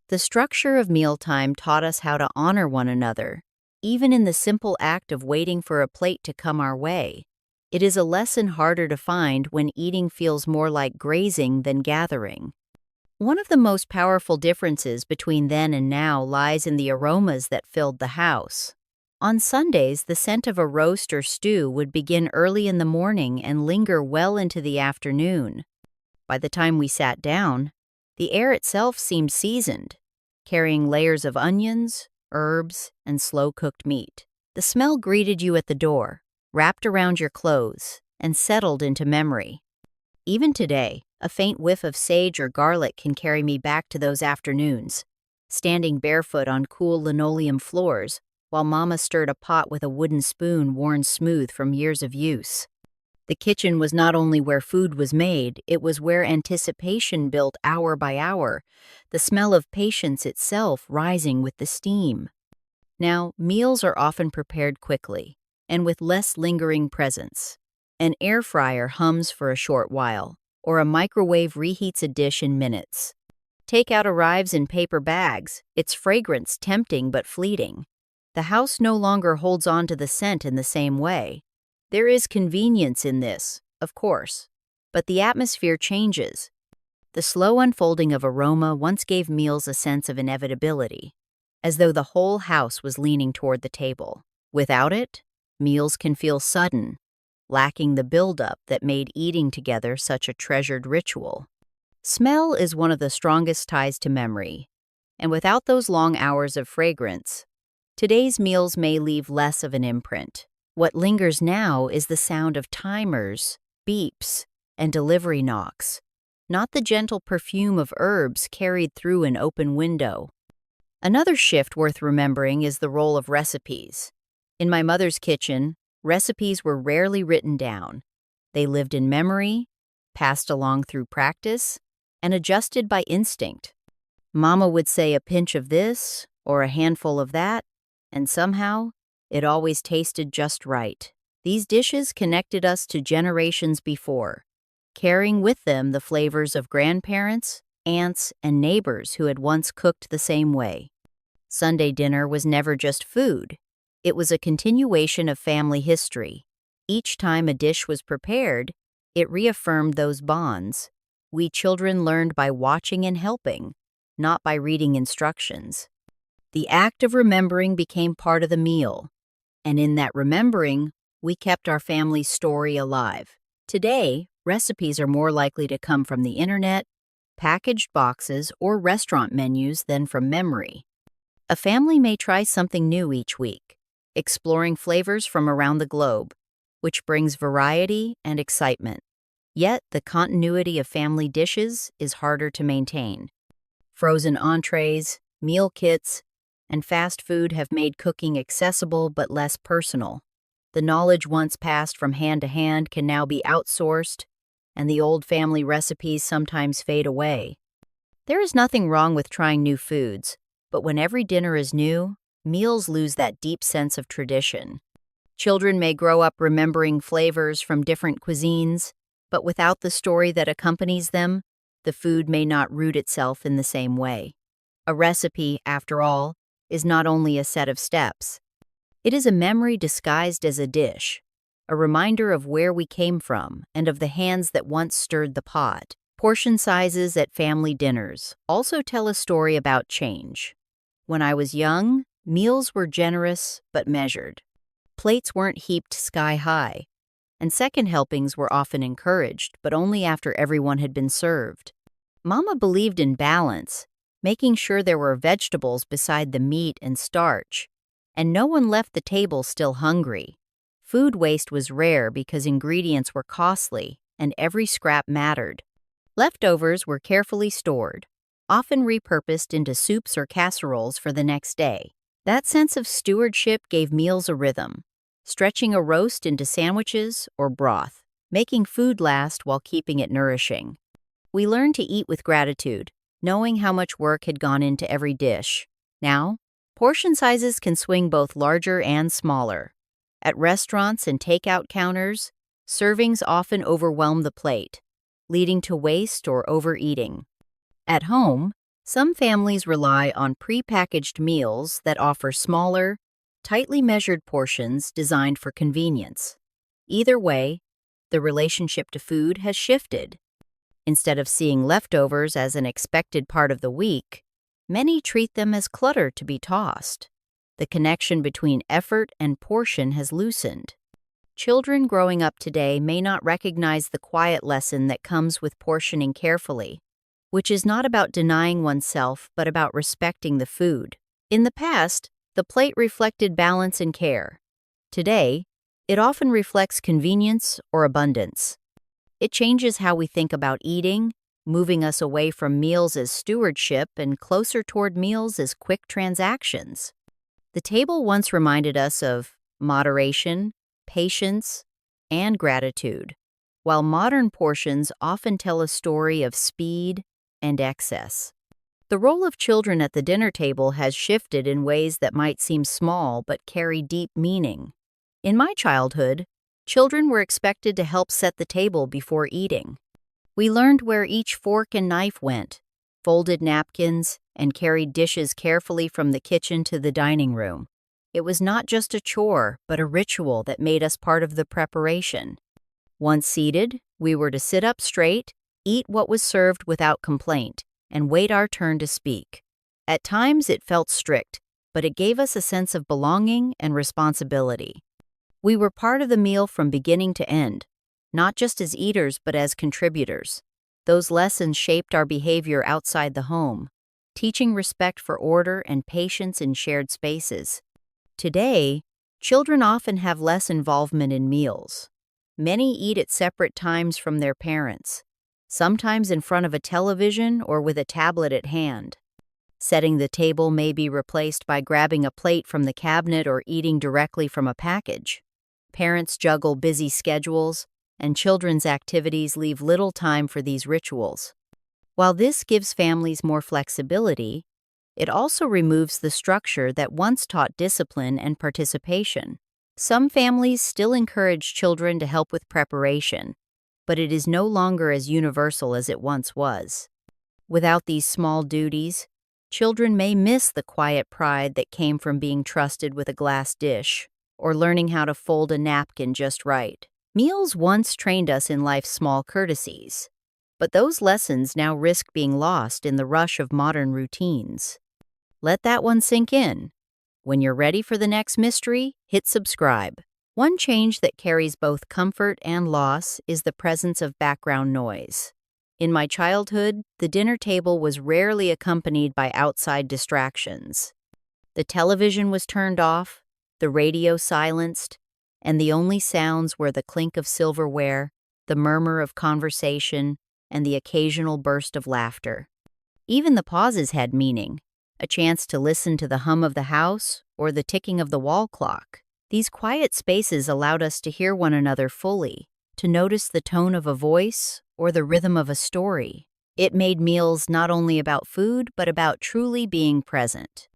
The structure of mealtime taught us how to honor one another, even in the simple act of waiting for a plate to come our way. It is a lesson harder to find when eating feels more like grazing than gathering. One of the most powerful differences between then and now lies in the aromas that filled the house. On Sundays, the scent of a roast or stew would begin early in the morning and linger well into the afternoon. By the time we sat down, the air itself seemed seasoned, carrying layers of onions, herbs, and slow-cooked meat. The smell greeted you at the door, wrapped around your clothes, and settled into memory. Even today, a faint whiff of sage or garlic can carry me back to those afternoons, standing barefoot on cool linoleum floors, while Mama stirred a pot with a wooden spoon worn smooth from years of use. The kitchen was not only where food was made, it was where anticipation built hour by hour, the smell of patience itself rising with the steam. Now, meals are often prepared quickly, and with less lingering presence. An air fryer hums for a short while, or a microwave reheats a dish in minutes. Takeout arrives in paper bags, its fragrance tempting but fleeting. The house no longer holds on to the scent in the same way. There is convenience in this, of course, but the atmosphere changes. The slow unfolding of aroma once gave meals a sense of inevitability, as though the whole house was leaning toward the table. Without it, meals can feel sudden, lacking the build-up that made eating together such a treasured ritual. Smell is one of the strongest ties to memory, and without those long hours of fragrance, today's meals may leave less of an imprint. What lingers now is the sound of timers, beeps, and delivery knocks, not the gentle perfume of herbs carried through an open window. Another shift worth remembering is the role of recipes. In my mother's kitchen, recipes were rarely written down. They lived in memory, passed along through practice, and adjusted by instinct. Mama would say a pinch of this or a handful of that, and somehow, it always tasted just right. These dishes connected us to generations before, carrying with them the flavors of grandparents, aunts, and neighbors who had once cooked the same way. Sunday dinner was never just food. It was a continuation of family history. Each time a dish was prepared, it reaffirmed those bonds. We children learned by watching and helping, not by reading instructions. The act of remembering became part of the meal, and in that remembering, we kept our family's story alive. Today, recipes are more likely to come from the internet, packaged boxes, or restaurant menus than from memory. A family may try something new each week, exploring flavors from around the globe, which brings variety and excitement. Yet, the continuity of family dishes is harder to maintain. Frozen entrees, meal kits, and fast food have made cooking accessible but less personal. The knowledge once passed from hand to hand can now be outsourced, and the old family recipes sometimes fade away. There is nothing wrong with trying new foods, but when every dinner is new, meals lose that deep sense of tradition. Children may grow up remembering flavors from different cuisines, but without the story that accompanies them, the food may not root itself in the same way. A recipe, after all, is not only a set of steps. It is a memory disguised as a dish, a reminder of where we came from and of the hands that once stirred the pot. Portion sizes at family dinners also tell a story about change. When I was young, meals were generous but measured. Plates weren't heaped sky high, and second helpings were often encouraged, but only after everyone had been served. Mama believed in balance, making sure there were vegetables beside the meat and starch, and no one left the table still hungry. Food waste was rare because ingredients were costly, and every scrap mattered. Leftovers were carefully stored, often repurposed into soups or casseroles for the next day. That sense of stewardship gave meals a rhythm, stretching a roast into sandwiches or broth, making food last while keeping it nourishing. We learned to eat with gratitude, knowing how much work had gone into every dish. Now, portion sizes can swing both larger and smaller. At restaurants and takeout counters, servings often overwhelm the plate, leading to waste or overeating. At home, some families rely on prepackaged meals that offer smaller, tightly measured portions designed for convenience. Either way, the relationship to food has shifted. Instead of seeing leftovers as an expected part of the week, many treat them as clutter to be tossed. The connection between effort and portion has loosened. Children growing up today may not recognize the quiet lesson that comes with portioning carefully, which is not about denying oneself but about respecting the food. In the past, the plate reflected balance and care. Today, it often reflects convenience or abundance. It changes how we think about eating, moving us away from meals as stewardship and closer toward meals as quick transactions. The table once reminded us of moderation, patience, and gratitude, while modern portions often tell a story of speed and excess. The role of children at the dinner table has shifted in ways that might seem small but carry deep meaning. In my childhood, children were expected to help set the table before eating. We learned where each fork and knife went, folded napkins, and carried dishes carefully from the kitchen to the dining room. It was not just a chore, but a ritual that made us part of the preparation. Once seated, we were to sit up straight, eat what was served without complaint, and wait our turn to speak. At times it felt strict, but it gave us a sense of belonging and responsibility. We were part of the meal from beginning to end, not just as eaters but as contributors. Those lessons shaped our behavior outside the home, teaching respect for order and patience in shared spaces. Today, children often have less involvement in meals. Many eat at separate times from their parents, sometimes in front of a television or with a tablet at hand. Setting the table may be replaced by grabbing a plate from the cabinet or eating directly from a package. Parents juggle busy schedules, and children's activities leave little time for these rituals. While this gives families more flexibility, it also removes the structure that once taught discipline and participation. Some families still encourage children to help with preparation, but it is no longer as universal as it once was. Without these small duties, children may miss the quiet pride that came from being trusted with a glass dish or learning how to fold a napkin just right. Meals once trained us in life's small courtesies, but those lessons now risk being lost in the rush of modern routines. Let that one sink in. When you're ready for the next mystery, hit subscribe. One change that carries both comfort and loss is the presence of background noise. In my childhood, the dinner table was rarely accompanied by outside distractions. The television was turned off, the radio silenced, and the only sounds were the clink of silverware, the murmur of conversation, and the occasional burst of laughter. Even the pauses had meaning, a chance to listen to the hum of the house or the ticking of the wall clock. These quiet spaces allowed us to hear one another fully, to notice the tone of a voice or the rhythm of a story. It made meals not only about food, but about truly being present.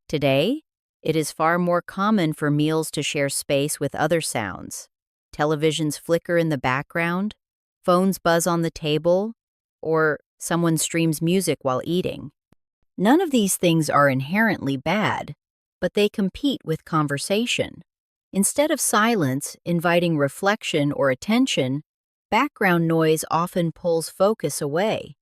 Today, it is far more common for meals to share space with other sounds. Televisions flicker in the background, phones buzz on the table, or someone streams music while eating. None of these things are inherently bad, but they compete with conversation. Instead of silence inviting reflection or attention, background noise often pulls focus away.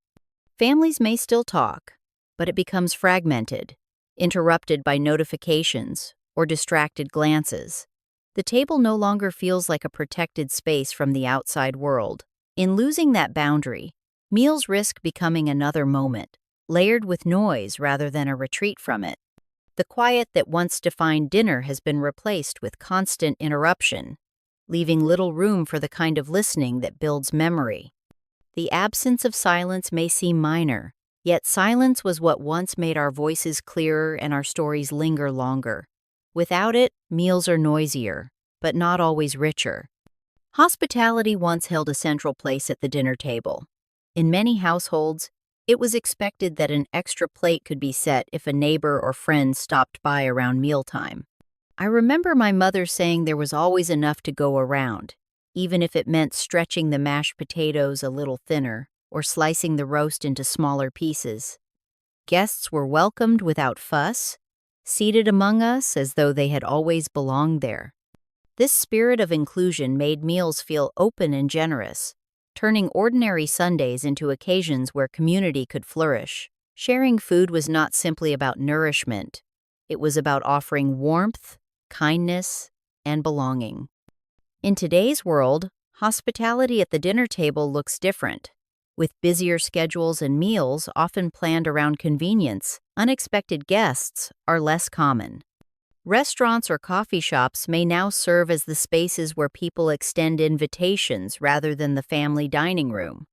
Families may still talk, but it becomes fragmented, interrupted by notifications or distracted glances. The table no longer feels like a protected space from the outside world. In losing that boundary, meals risk becoming another moment, layered with noise rather than a retreat from it. The quiet that once defined dinner has been replaced with constant interruption, leaving little room for the kind of listening that builds memory. The absence of silence may seem minor, yet silence was what once made our voices clearer and our stories linger longer. Without it, meals are noisier, but not always richer. Hospitality once held a central place at the dinner table. In many households, it was expected that an extra plate could be set if a neighbor or friend stopped by around mealtime. I remember my mother saying there was always enough to go around, even if it meant stretching the mashed potatoes a little thinner or slicing the roast into smaller pieces. Guests were welcomed without fuss, seated among us as though they had always belonged there. This spirit of inclusion made meals feel open and generous, turning ordinary Sundays into occasions where community could flourish. Sharing food was not simply about nourishment. It was about offering warmth, kindness, and belonging. In today's world, hospitality at the dinner table looks different. With busier schedules and meals often planned around convenience, unexpected guests are less common. Restaurants or coffee shops may now serve as the spaces where people extend invitations rather than the family dining room.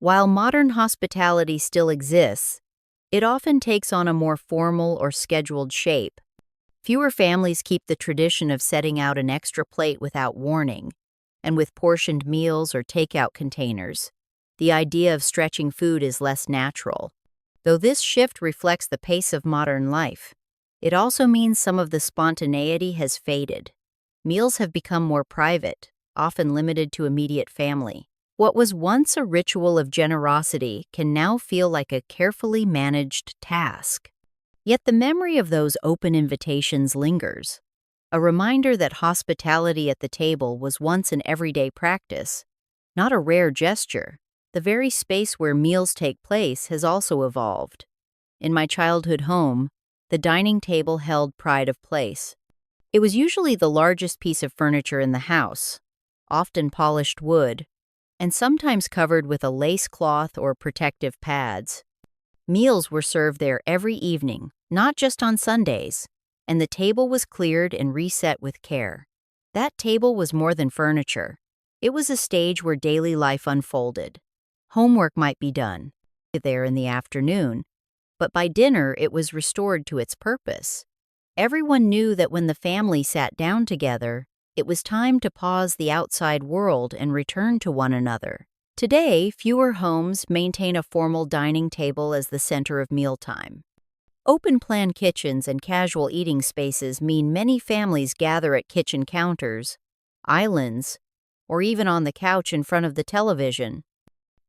While modern hospitality still exists, it often takes on a more formal or scheduled shape. Fewer families keep the tradition of setting out an extra plate without warning, and with portioned meals or takeout containers, the idea of stretching food is less natural. Though this shift reflects the pace of modern life, it also means some of the spontaneity has faded. Meals have become more private, often limited to immediate family. What was once a ritual of generosity can now feel like a carefully managed task. Yet the memory of those open invitations lingers, a reminder that hospitality at the table was once an everyday practice, not a rare gesture. The very space where meals take place has also evolved. In my childhood home, the dining table held pride of place. It was usually the largest piece of furniture in the house, often polished wood, and sometimes covered with a lace cloth or protective pads. Meals were served there every evening, not just on Sundays, and the table was cleared and reset with care. That table was more than furniture. It was a stage where daily life unfolded. Homework might be done there in the afternoon, but by dinner it was restored to its purpose. Everyone knew that when the family sat down together, it was time to pause the outside world and return to one another. Today, fewer homes maintain a formal dining table as the center of mealtime. Open-plan kitchens and casual eating spaces mean many families gather at kitchen counters, islands, or even on the couch in front of the television.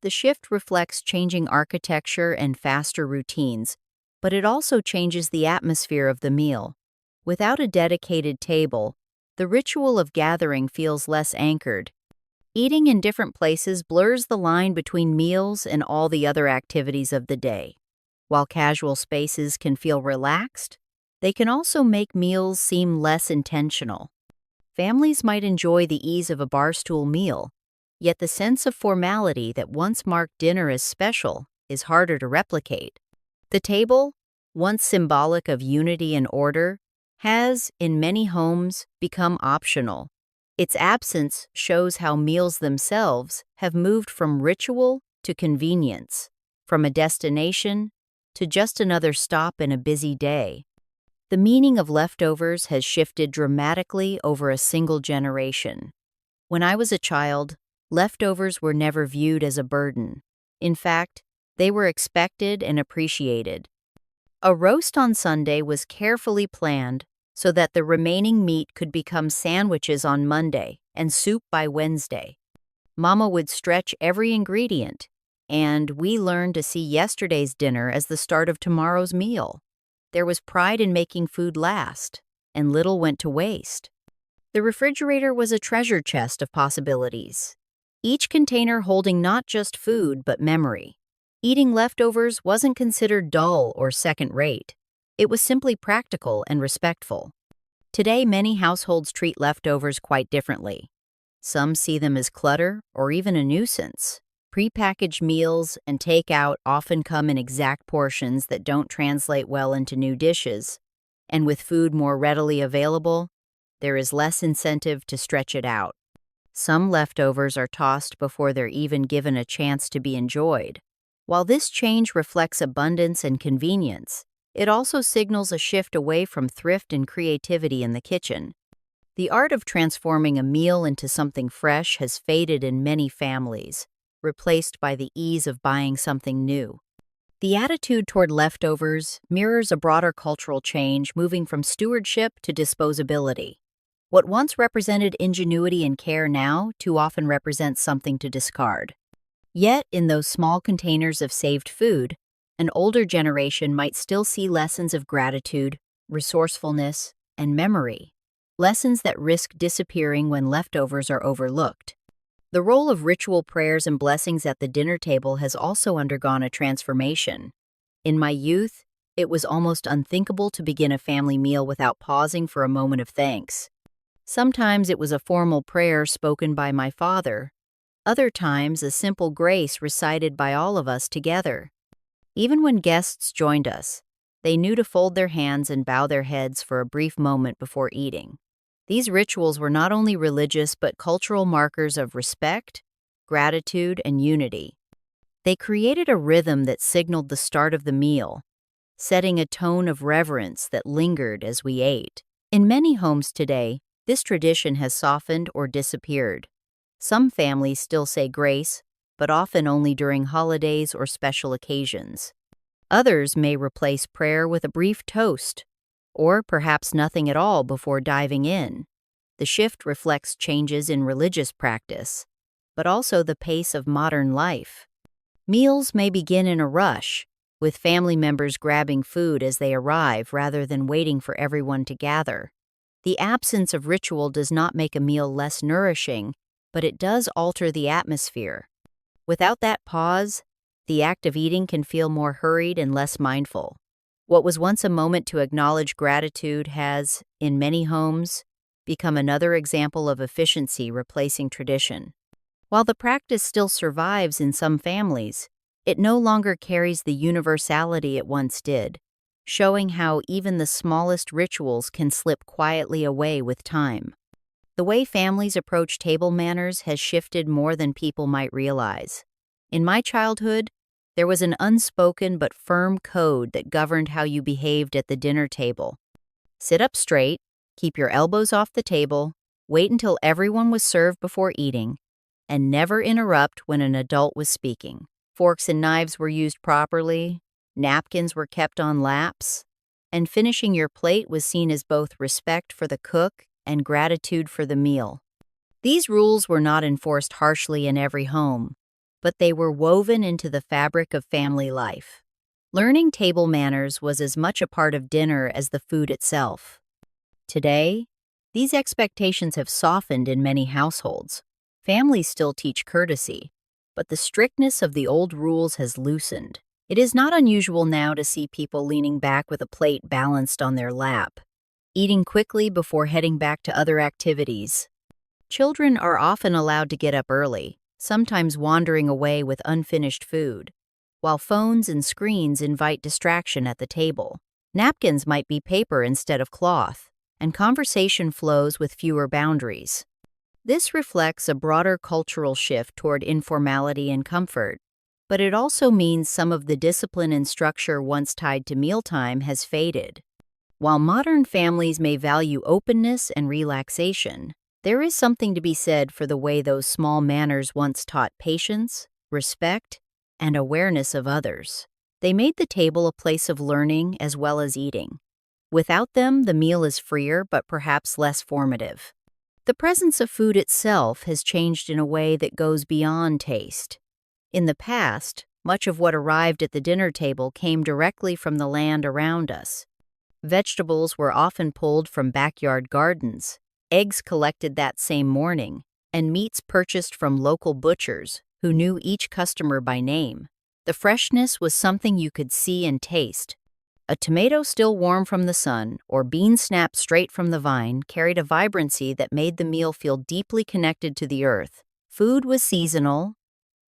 The shift reflects changing architecture and faster routines, but it also changes the atmosphere of the meal. Without a dedicated table, the ritual of gathering feels less anchored. Eating in different places blurs the line between meals and all the other activities of the day. While casual spaces can feel relaxed, they can also make meals seem less intentional. Families might enjoy the ease of a barstool meal, yet the sense of formality that once marked dinner as special is harder to replicate. The table, once symbolic of unity and order, has, in many homes, become optional. Its absence shows how meals themselves have moved from ritual to convenience, from a destination to just another stop in a busy day. The meaning of leftovers has shifted dramatically over a single generation. When I was a child, leftovers were never viewed as a burden. In fact, they were expected and appreciated. A roast on Sunday was carefully planned so that the remaining meat could become sandwiches on Monday and soup by Wednesday. Mama would stretch every ingredient, and we learned to see yesterday's dinner as the start of tomorrow's meal. There was pride in making food last, and little went to waste. The refrigerator was a treasure chest of possibilities, each container holding not just food but memory. Eating leftovers wasn't considered dull or second-rate. It was simply practical and respectful. Today, many households treat leftovers quite differently. Some see them as clutter or even a nuisance. Prepackaged meals and takeout often come in exact portions that don't translate well into new dishes, and with food more readily available, there is less incentive to stretch it out. Some leftovers are tossed before they're even given a chance to be enjoyed. While this change reflects abundance and convenience, it also signals a shift away from thrift and creativity in the kitchen. The art of transforming a meal into something fresh has faded in many families, replaced by the ease of buying something new. The attitude toward leftovers mirrors a broader cultural change moving from stewardship to disposability. What once represented ingenuity and care now too often represents something to discard. Yet, in those small containers of saved food, an older generation might still see lessons of gratitude, resourcefulness, and memory, lessons that risk disappearing when leftovers are overlooked. The role of ritual prayers and blessings at the dinner table has also undergone a transformation. In my youth, it was almost unthinkable to begin a family meal without pausing for a moment of thanks. Sometimes it was a formal prayer spoken by my father, other times a simple grace recited by all of us together. Even when guests joined us, they knew to fold their hands and bow their heads for a brief moment before eating. These rituals were not only religious but cultural markers of respect, gratitude, and unity. They created a rhythm that signaled the start of the meal, setting a tone of reverence that lingered as we ate. In many homes today, this tradition has softened or disappeared. Some families still say grace, but often only during holidays or special occasions. Others may replace prayer with a brief toast, or perhaps nothing at all before diving in. The shift reflects changes in religious practice, but also the pace of modern life. Meals may begin in a rush, with family members grabbing food as they arrive rather than waiting for everyone to gather. The absence of ritual does not make a meal less nourishing, but it does alter the atmosphere. Without that pause, the act of eating can feel more hurried and less mindful. What was once a moment to acknowledge gratitude has, in many homes, become another example of efficiency replacing tradition. While the practice still survives in some families, it no longer carries the universality it once did, showing how even the smallest rituals can slip quietly away with time. The way families approach table manners has shifted more than people might realize. In my childhood, there was an unspoken but firm code that governed how you behaved at the dinner table. Sit up straight, keep your elbows off the table, wait until everyone was served before eating, and never interrupt when an adult was speaking. Forks and knives were used properly, napkins were kept on laps, and finishing your plate was seen as both respect for the cook and gratitude for the meal. These rules were not enforced harshly in every home, but they were woven into the fabric of family life. Learning table manners was as much a part of dinner as the food itself. Today, these expectations have softened in many households. Families still teach courtesy, but the strictness of the old rules has loosened. It is not unusual now to see people leaning back with a plate balanced on their lap, eating quickly before heading back to other activities. Children are often allowed to get up early, sometimes wandering away with unfinished food, while phones and screens invite distraction at the table. Napkins might be paper instead of cloth, and conversation flows with fewer boundaries. This reflects a broader cultural shift toward informality and comfort, but it also means some of the discipline and structure once tied to mealtime has faded. While modern families may value openness and relaxation, there is something to be said for the way those small manners once taught patience, respect, and awareness of others. They made the table a place of learning as well as eating. Without them, the meal is freer but perhaps less formative. The presence of food itself has changed in a way that goes beyond taste. In the past, much of what arrived at the dinner table came directly from the land around us. Vegetables were often pulled from backyard gardens, eggs collected that same morning, and meats purchased from local butchers who knew each customer by name. The freshness was something you could see and taste. A tomato still warm from the sun or bean snapped straight from the vine carried a vibrancy that made the meal feel deeply connected to the earth. Food was seasonal,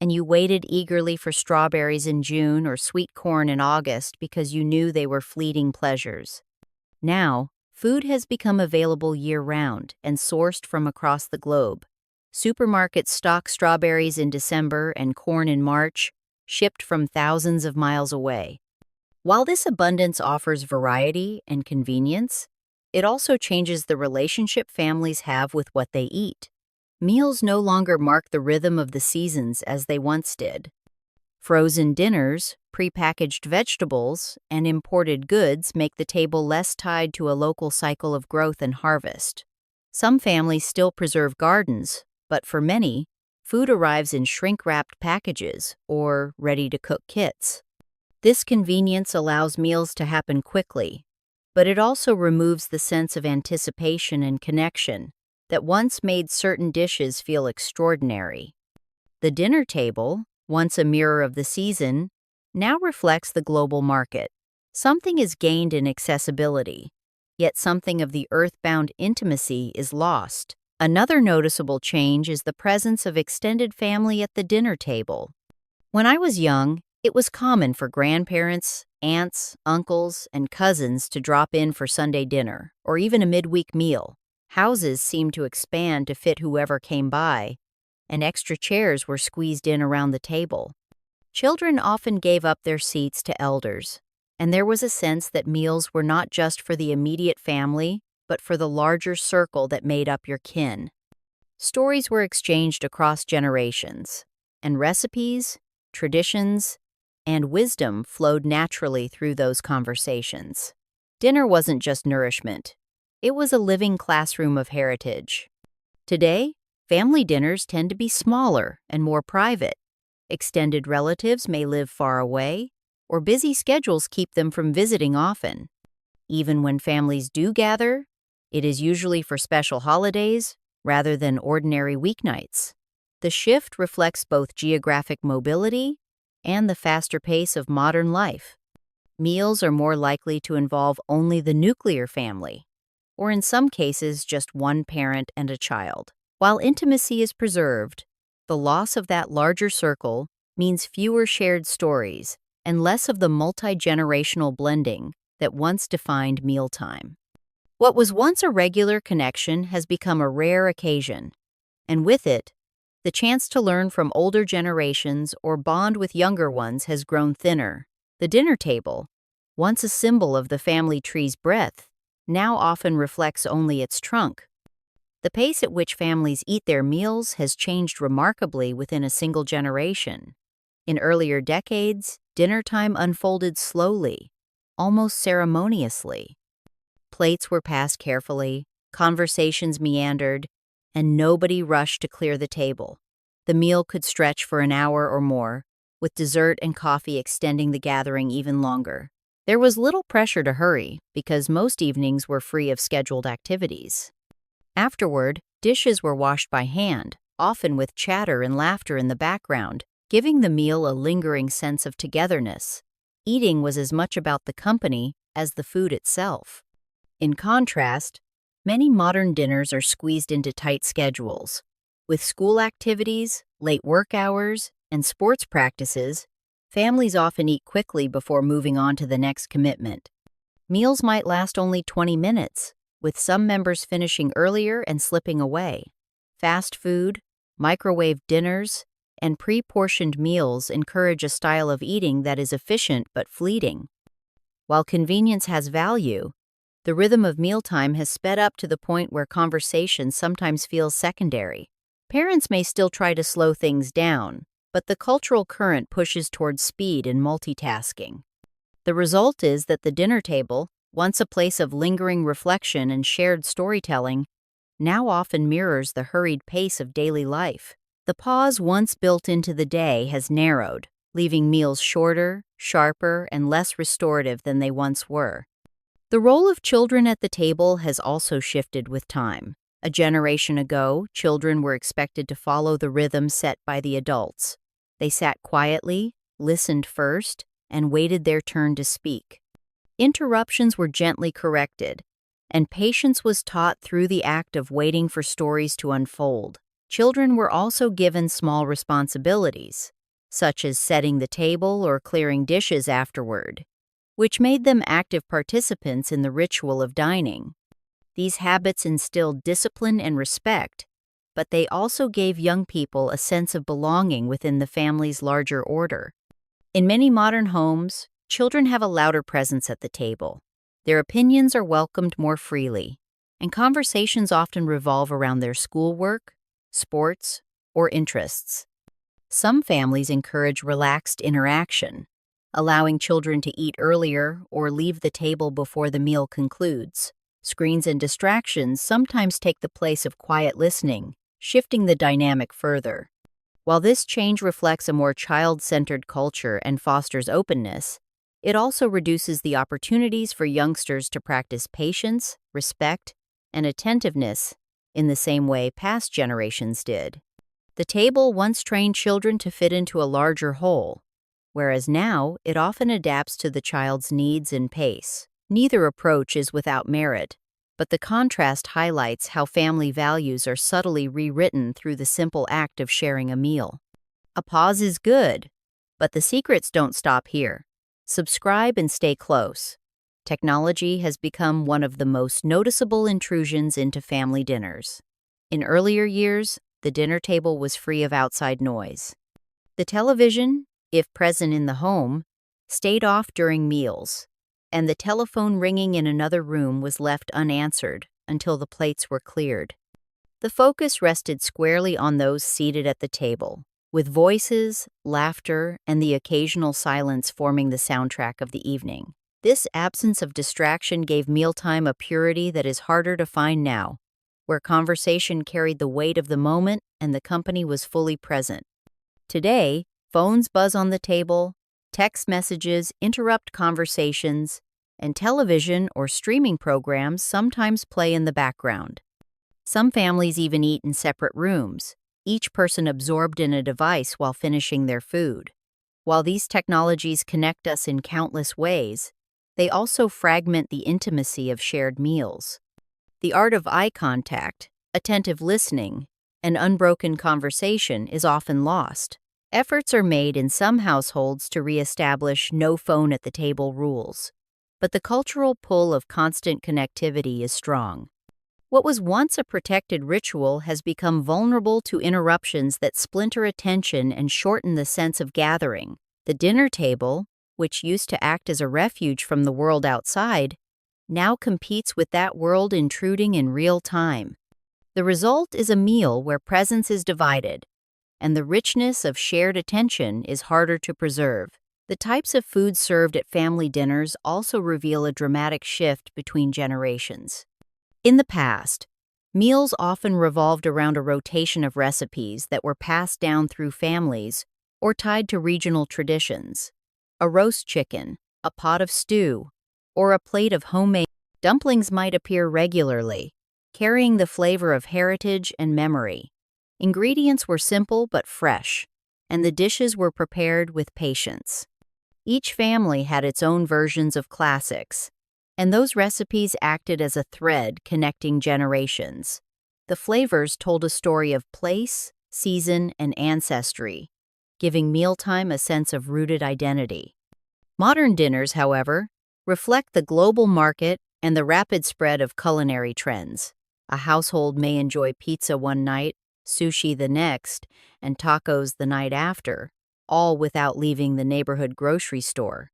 and you waited eagerly for strawberries in June or sweet corn in August because you knew they were fleeting pleasures. Now, food has become available year-round and sourced from across the globe. Supermarkets stock strawberries in December and corn in March, shipped from thousands of miles away. While this abundance offers variety and convenience, it also changes the relationship families have with what they eat. Meals no longer mark the rhythm of the seasons as they once did. Frozen dinners, prepackaged vegetables, and imported goods make the table less tied to a local cycle of growth and harvest. Some families still preserve gardens, but for many, food arrives in shrink-wrapped packages or ready-to-cook kits. This convenience allows meals to happen quickly, but it also removes the sense of anticipation and connection that once made certain dishes feel extraordinary. The dinner table, once a mirror of the season, now reflects the global market. Something is gained in accessibility, yet something of the earthbound intimacy is lost. Another noticeable change is the presence of extended family at the dinner table. When I was young, it was common for grandparents, aunts, uncles, and cousins to drop in for Sunday dinner, or even a midweek meal. Houses seemed to expand to fit whoever came by, and extra chairs were squeezed in around the table. Children often gave up their seats to elders, and there was a sense that meals were not just for the immediate family, but for the larger circle that made up your kin. Stories were exchanged across generations, and recipes, traditions, and wisdom flowed naturally through those conversations. Dinner wasn't just nourishment, it was a living classroom of heritage. Today, family dinners tend to be smaller and more private. Extended relatives may live far away, or busy schedules keep them from visiting often. Even when families do gather, it is usually for special holidays rather than ordinary weeknights. The shift reflects both geographic mobility and the faster pace of modern life. Meals are more likely to involve only the nuclear family, or in some cases just one parent and a child. While intimacy is preserved, the loss of that larger circle means fewer shared stories and less of the multi-generational blending that once defined mealtime. What was once a regular connection has become a rare occasion, and with it, the chance to learn from older generations or bond with younger ones has grown thinner. The dinner table, once a symbol of the family tree's breadth, now often reflects only its trunk. The pace at which families eat their meals has changed remarkably within a single generation. In earlier decades, dinner time unfolded slowly, almost ceremoniously. Plates were passed carefully, conversations meandered, and nobody rushed to clear the table. The meal could stretch for an hour or more, with dessert and coffee extending the gathering even longer. There was little pressure to hurry because most evenings were free of scheduled activities. Afterward, dishes were washed by hand, often with chatter and laughter in the background, giving the meal a lingering sense of togetherness. Eating was as much about the company as the food itself. In contrast, many modern dinners are squeezed into tight schedules. With school activities, late work hours, and sports practices, families often eat quickly before moving on to the next commitment. Meals might last only 20 minutes, with some members finishing earlier and slipping away. Fast food, microwave dinners, and pre-portioned meals encourage a style of eating that is efficient but fleeting. While convenience has value, the rhythm of mealtime has sped up to the point where conversation sometimes feels secondary. Parents may still try to slow things down, but the cultural current pushes towards speed and multitasking. The result is that the dinner table, once a place of lingering reflection and shared storytelling, now often mirrors the hurried pace of daily life. The pause once built into the day has narrowed, leaving meals shorter, sharper, and less restorative than they once were. The role of children at the table has also shifted with time. A generation ago, children were expected to follow the rhythm set by the adults. They sat quietly, listened first, and waited their turn to speak. Interruptions were gently corrected, and patience was taught through the act of waiting for stories to unfold. Children were also given small responsibilities, such as setting the table or clearing dishes afterward, which made them active participants in the ritual of dining. These habits instilled discipline and respect, but they also gave young people a sense of belonging within the family's larger order. In many modern homes, children have a louder presence at the table. Their opinions are welcomed more freely, and conversations often revolve around their schoolwork, sports, or interests. Some families encourage relaxed interaction, allowing children to eat earlier or leave the table before the meal concludes. Screens and distractions sometimes take the place of quiet listening, shifting the dynamic further. While this change reflects a more child-centered culture and fosters openness, it also reduces the opportunities for youngsters to practice patience, respect, and attentiveness in the same way past generations did. The table once trained children to fit into a larger whole, whereas now it often adapts to the child's needs and pace. Neither approach is without merit, but the contrast highlights how family values are subtly rewritten through the simple act of sharing a meal. A pause is good, but the secrets don't stop here. Subscribe and stay close. Technology has become one of the most noticeable intrusions into family dinners. In earlier years, the dinner table was free of outside noise. The television, if present in the home, stayed off during meals, and the telephone ringing in another room was left unanswered until the plates were cleared. The focus rested squarely on those seated at the table, with voices, laughter, and the occasional silence forming the soundtrack of the evening. This absence of distraction gave mealtime a purity that is harder to find now, where conversation carried the weight of the moment and the company was fully present. Today, phones buzz on the table, text messages interrupt conversations, and television or streaming programs sometimes play in the background. Some families even eat in separate rooms, each person absorbed in a device while finishing their food. While these technologies connect us in countless ways, they also fragment the intimacy of shared meals. The art of eye contact, attentive listening, and unbroken conversation is often lost. Efforts are made in some households to reestablish no phone at the table rules, but the cultural pull of constant connectivity is strong. What was once a protected ritual has become vulnerable to interruptions that splinter attention and shorten the sense of gathering. The dinner table, which used to act as a refuge from the world outside, now competes with that world intruding in real time. The result is a meal where presence is divided, and the richness of shared attention is harder to preserve. The types of food served at family dinners also reveal a dramatic shift between generations. In the past, meals often revolved around a rotation of recipes that were passed down through families or tied to regional traditions. A roast chicken, a pot of stew, or a plate of homemade dumplings might appear regularly, carrying the flavor of heritage and memory. Ingredients were simple but fresh, and the dishes were prepared with patience. Each family had its own versions of classics, and those recipes acted as a thread connecting generations. The flavors told a story of place, season, and ancestry, giving mealtime a sense of rooted identity. Modern dinners, however, reflect the global market and the rapid spread of culinary trends. A household may enjoy pizza one night, sushi the next, and tacos the night after, all without leaving the neighborhood grocery store.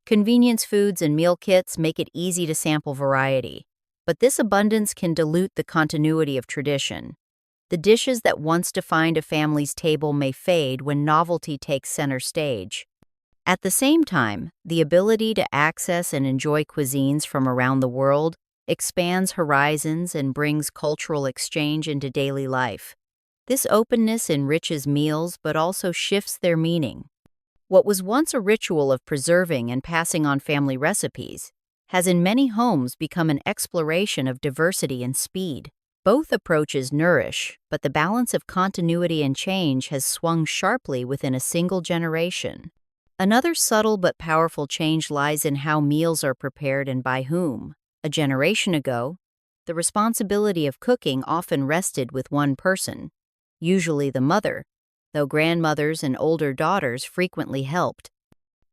Convenience foods and meal kits make it easy to sample variety, but this abundance can dilute the continuity of tradition. The dishes that once defined a family's table may fade when novelty takes center stage. At the same time, the ability to access and enjoy cuisines from around the world expands horizons and brings cultural exchange into daily life. This openness enriches meals but also shifts their meaning. What was once a ritual of preserving and passing on family recipes has in many homes become an exploration of diversity and speed. Both approaches nourish, but the balance of continuity and change has swung sharply within a single generation. Another subtle but powerful change lies in how meals are prepared and by whom. A generation ago, the responsibility of cooking often rested with one person, usually the mother, though grandmothers and older daughters frequently helped.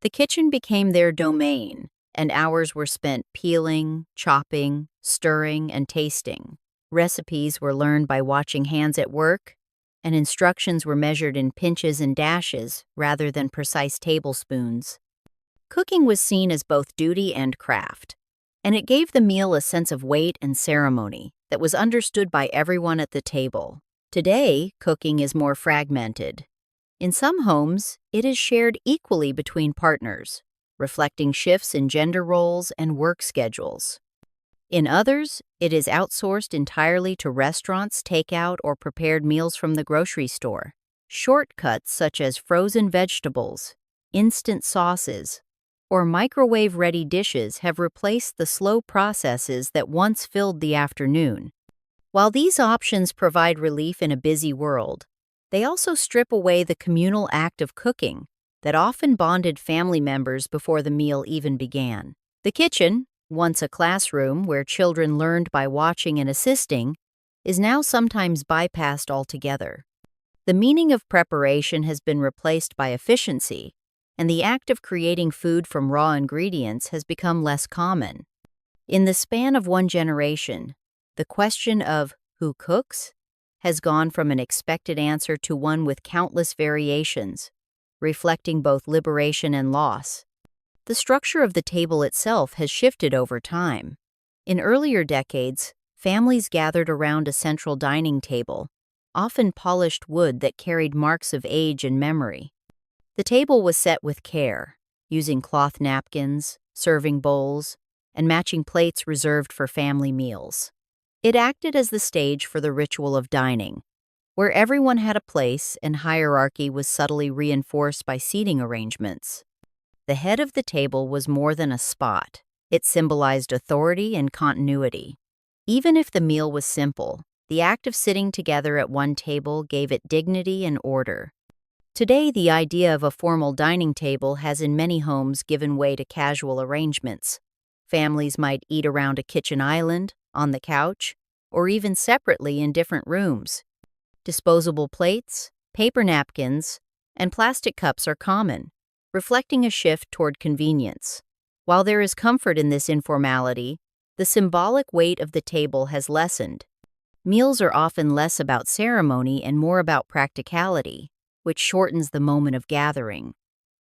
The kitchen became their domain, and hours were spent peeling, chopping, stirring, and tasting. Recipes were learned by watching hands at work, and instructions were measured in pinches and dashes rather than precise tablespoons. Cooking was seen as both duty and craft, and it gave the meal a sense of weight and ceremony that was understood by everyone at the table. Today, cooking is more fragmented. In some homes, it is shared equally between partners, reflecting shifts in gender roles and work schedules. In others, it is outsourced entirely to restaurants, takeout, or prepared meals from the grocery store. Shortcuts such as frozen vegetables, instant sauces, or microwave-ready dishes have replaced the slow processes that once filled the afternoon. While these options provide relief in a busy world, they also strip away the communal act of cooking that often bonded family members before the meal even began. The kitchen, once a classroom where children learned by watching and assisting, is now sometimes bypassed altogether. The meaning of preparation has been replaced by efficiency, and the act of creating food from raw ingredients has become less common. In the span of one generation, the question of who cooks has gone from an expected answer to one with countless variations, reflecting both liberation and loss. The structure of the table itself has shifted over time. In earlier decades, Families gathered around a central dining table, often polished wood that carried marks of age and memory. The table was set with care, using cloth napkins, serving bowls, and matching plates reserved for family meals. It acted as the stage for the ritual of dining, where everyone had a place and hierarchy was subtly reinforced by seating arrangements. The head of the table was more than a spot. It symbolized authority and continuity. Even if the meal was simple, the act of sitting together at one table gave it dignity and order. Today, the idea of a formal dining table has in many homes given way to casual arrangements. Families might eat around a kitchen island, on the couch, or even separately in different rooms. Disposable plates, paper napkins, and plastic cups are common, reflecting a shift toward convenience. While there is comfort in this informality, the symbolic weight of the table has lessened. Meals are often less about ceremony and more about practicality, which shortens the moment of gathering.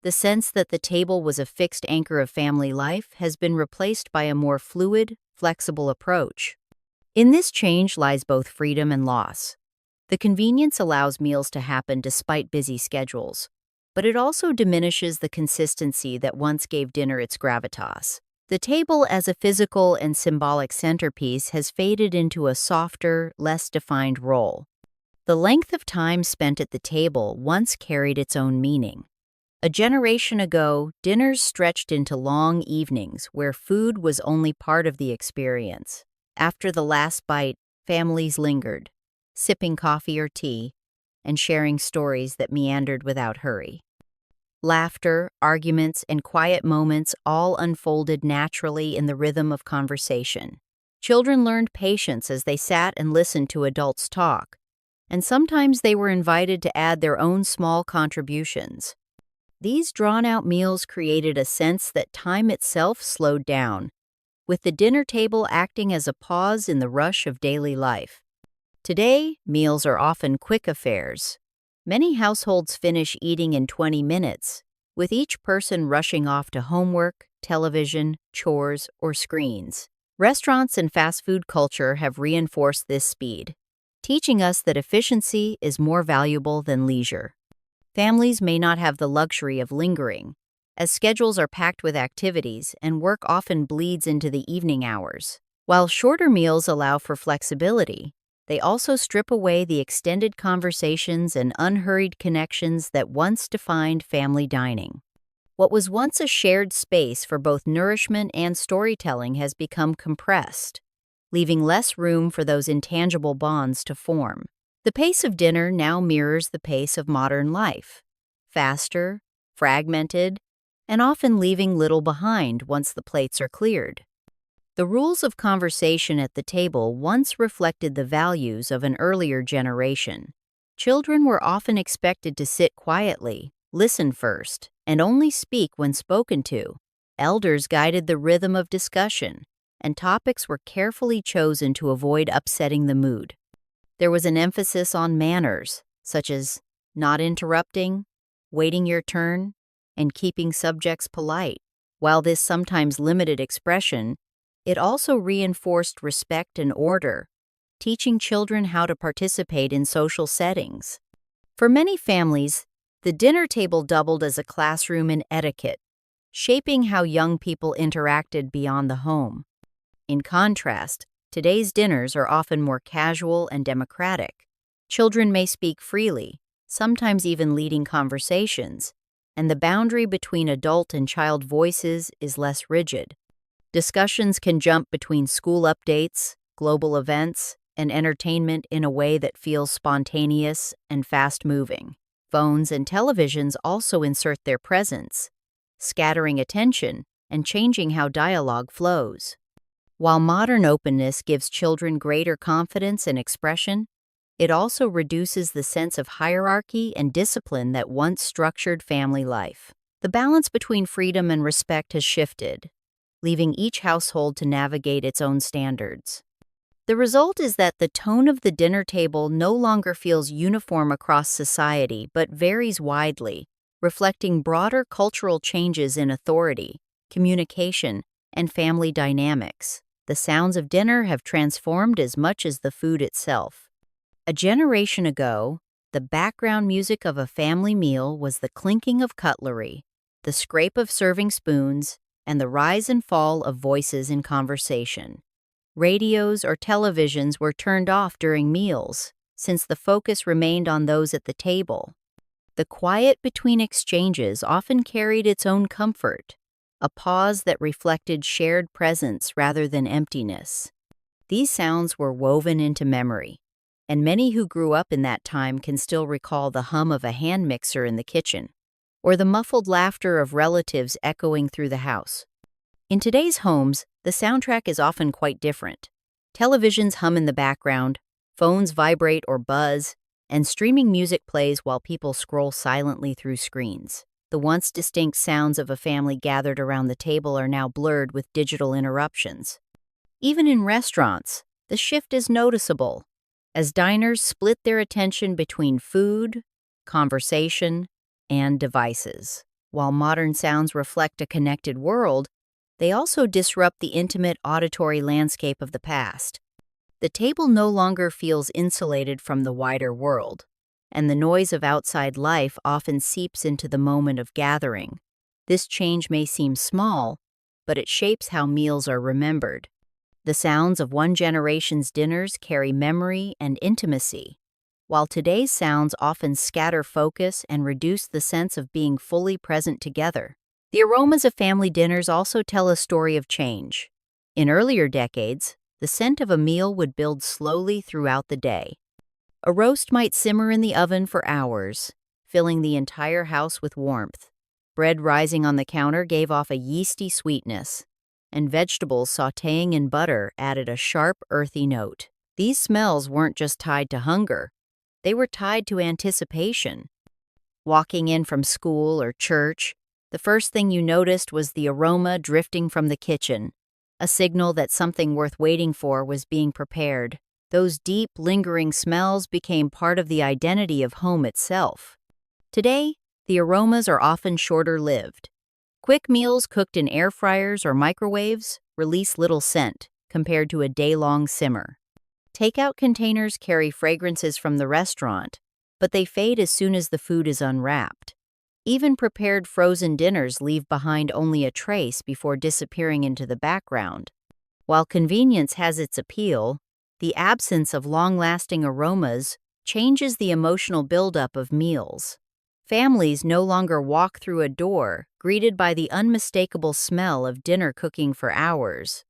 The sense that the table was a fixed anchor of family life has been replaced by a more fluid, flexible approach. In this change lies both freedom and loss. The convenience allows meals to happen despite busy schedules, but it also diminishes the consistency that once gave dinner its gravitas. The table as a physical and symbolic centerpiece has faded into a softer, less defined role. The length of time spent at the table once carried its own meaning. A generation ago, dinners stretched into long evenings where food was only part of the experience. After the last bite, families lingered, sipping coffee or tea, and sharing stories that meandered without hurry. Laughter, arguments, and quiet moments all unfolded naturally in the rhythm of conversation. Children learned patience as they sat and listened to adults talk, and sometimes they were invited to add their own small contributions. These drawn-out meals created a sense that time itself slowed down, with the dinner table acting as a pause in the rush of daily life. Today, meals are often quick affairs. Many households finish eating in 20 minutes, with each person rushing off to homework, television, chores, or screens. Restaurants and fast food culture have reinforced this speed, teaching us that efficiency is more valuable than leisure. Families may not have the luxury of lingering, as schedules are packed with activities and work often bleeds into the evening hours. While shorter meals allow for flexibility, they also strip away the extended conversations and unhurried connections that once defined family dining. What was once a shared space for both nourishment and storytelling has become compressed, leaving less room for those intangible bonds to form. The pace of dinner now mirrors the pace of modern life, faster, fragmented, and often leaving little behind once the plates are cleared. The rules of conversation at the table once reflected the values of an earlier generation. Children were often expected to sit quietly, listen first, and only speak when spoken to. Elders guided the rhythm of discussion, and topics were carefully chosen to avoid upsetting the mood. There was an emphasis on manners, such as not interrupting, waiting your turn, and keeping subjects polite. While this sometimes limited expression, it also reinforced respect and order, teaching children how to participate in social settings. For many families, the dinner table doubled as a classroom in etiquette, shaping how young people interacted beyond the home. In contrast, today's dinners are often more casual and democratic. Children may speak freely, sometimes even leading conversations, and the boundary between adult and child voices is less rigid. Discussions can jump between school updates, global events, and entertainment in a way that feels spontaneous and fast-moving. Phones and televisions also insert their presence, scattering attention and changing how dialogue flows. While modern openness gives children greater confidence and expression, it also reduces the sense of hierarchy and discipline that once structured family life. The balance between freedom and respect has shifted, leaving each household to navigate its own standards. The result is that the tone of the dinner table no longer feels uniform across society but varies widely, reflecting broader cultural changes in authority, communication, and family dynamics. the sounds of dinner have transformed as much as the food itself. A generation ago, the background music of a family meal was the clinking of cutlery, the scrape of serving spoons, and the rise and fall of voices in conversation. Radios or televisions were turned off during meals, since the focus remained on those at the table. The quiet between exchanges often carried its own comfort, a pause that reflected shared presence rather than emptiness. These sounds were woven into memory, and many who grew up in that time can still recall the hum of a hand mixer in the kitchen, or the muffled laughter of relatives echoing through the house. In today's homes, the soundtrack is often quite different. Televisions hum in the background, phones vibrate or buzz, and streaming music plays while people scroll silently through screens. The once distinct sounds of a family gathered around the table are now blurred with digital interruptions. Even in restaurants, the shift is noticeable, as diners split their attention between food, conversation, and devices. While modern sounds reflect a connected world, they also disrupt the intimate auditory landscape of the past. The table no longer feels insulated from the wider world, and the noise of outside life often seeps into the moment of gathering. This change may seem small, but it shapes how meals are remembered. The sounds of one generation's dinners carry memory and intimacy, while today's sounds often scatter focus and reduce the sense of being fully present together. The aromas of family dinners also tell a story of change. In earlier decades, the scent of a meal would build slowly throughout the day. A roast might simmer in the oven for hours, filling the entire house with warmth. Bread rising on the counter gave off a yeasty sweetness, and vegetables sautéing in butter added a sharp, earthy note. These smells weren't just tied to hunger, they were tied to anticipation. Walking in from school or church, the first thing you noticed was the aroma drifting from the kitchen, a signal that something worth waiting for was being prepared. Those deep, lingering smells became part of the identity of home itself. Today, the aromas are often shorter-lived. Quick meals cooked in air fryers or microwaves release little scent compared to a day-long simmer. Takeout containers carry fragrances from the restaurant, but they fade as soon as the food is unwrapped. Even prepared frozen dinners leave behind only a trace before disappearing into the background. While convenience has its appeal, the absence of long-lasting aromas changes the emotional buildup of meals. Families no longer walk through a door greeted by the unmistakable smell of dinner cooking for hours.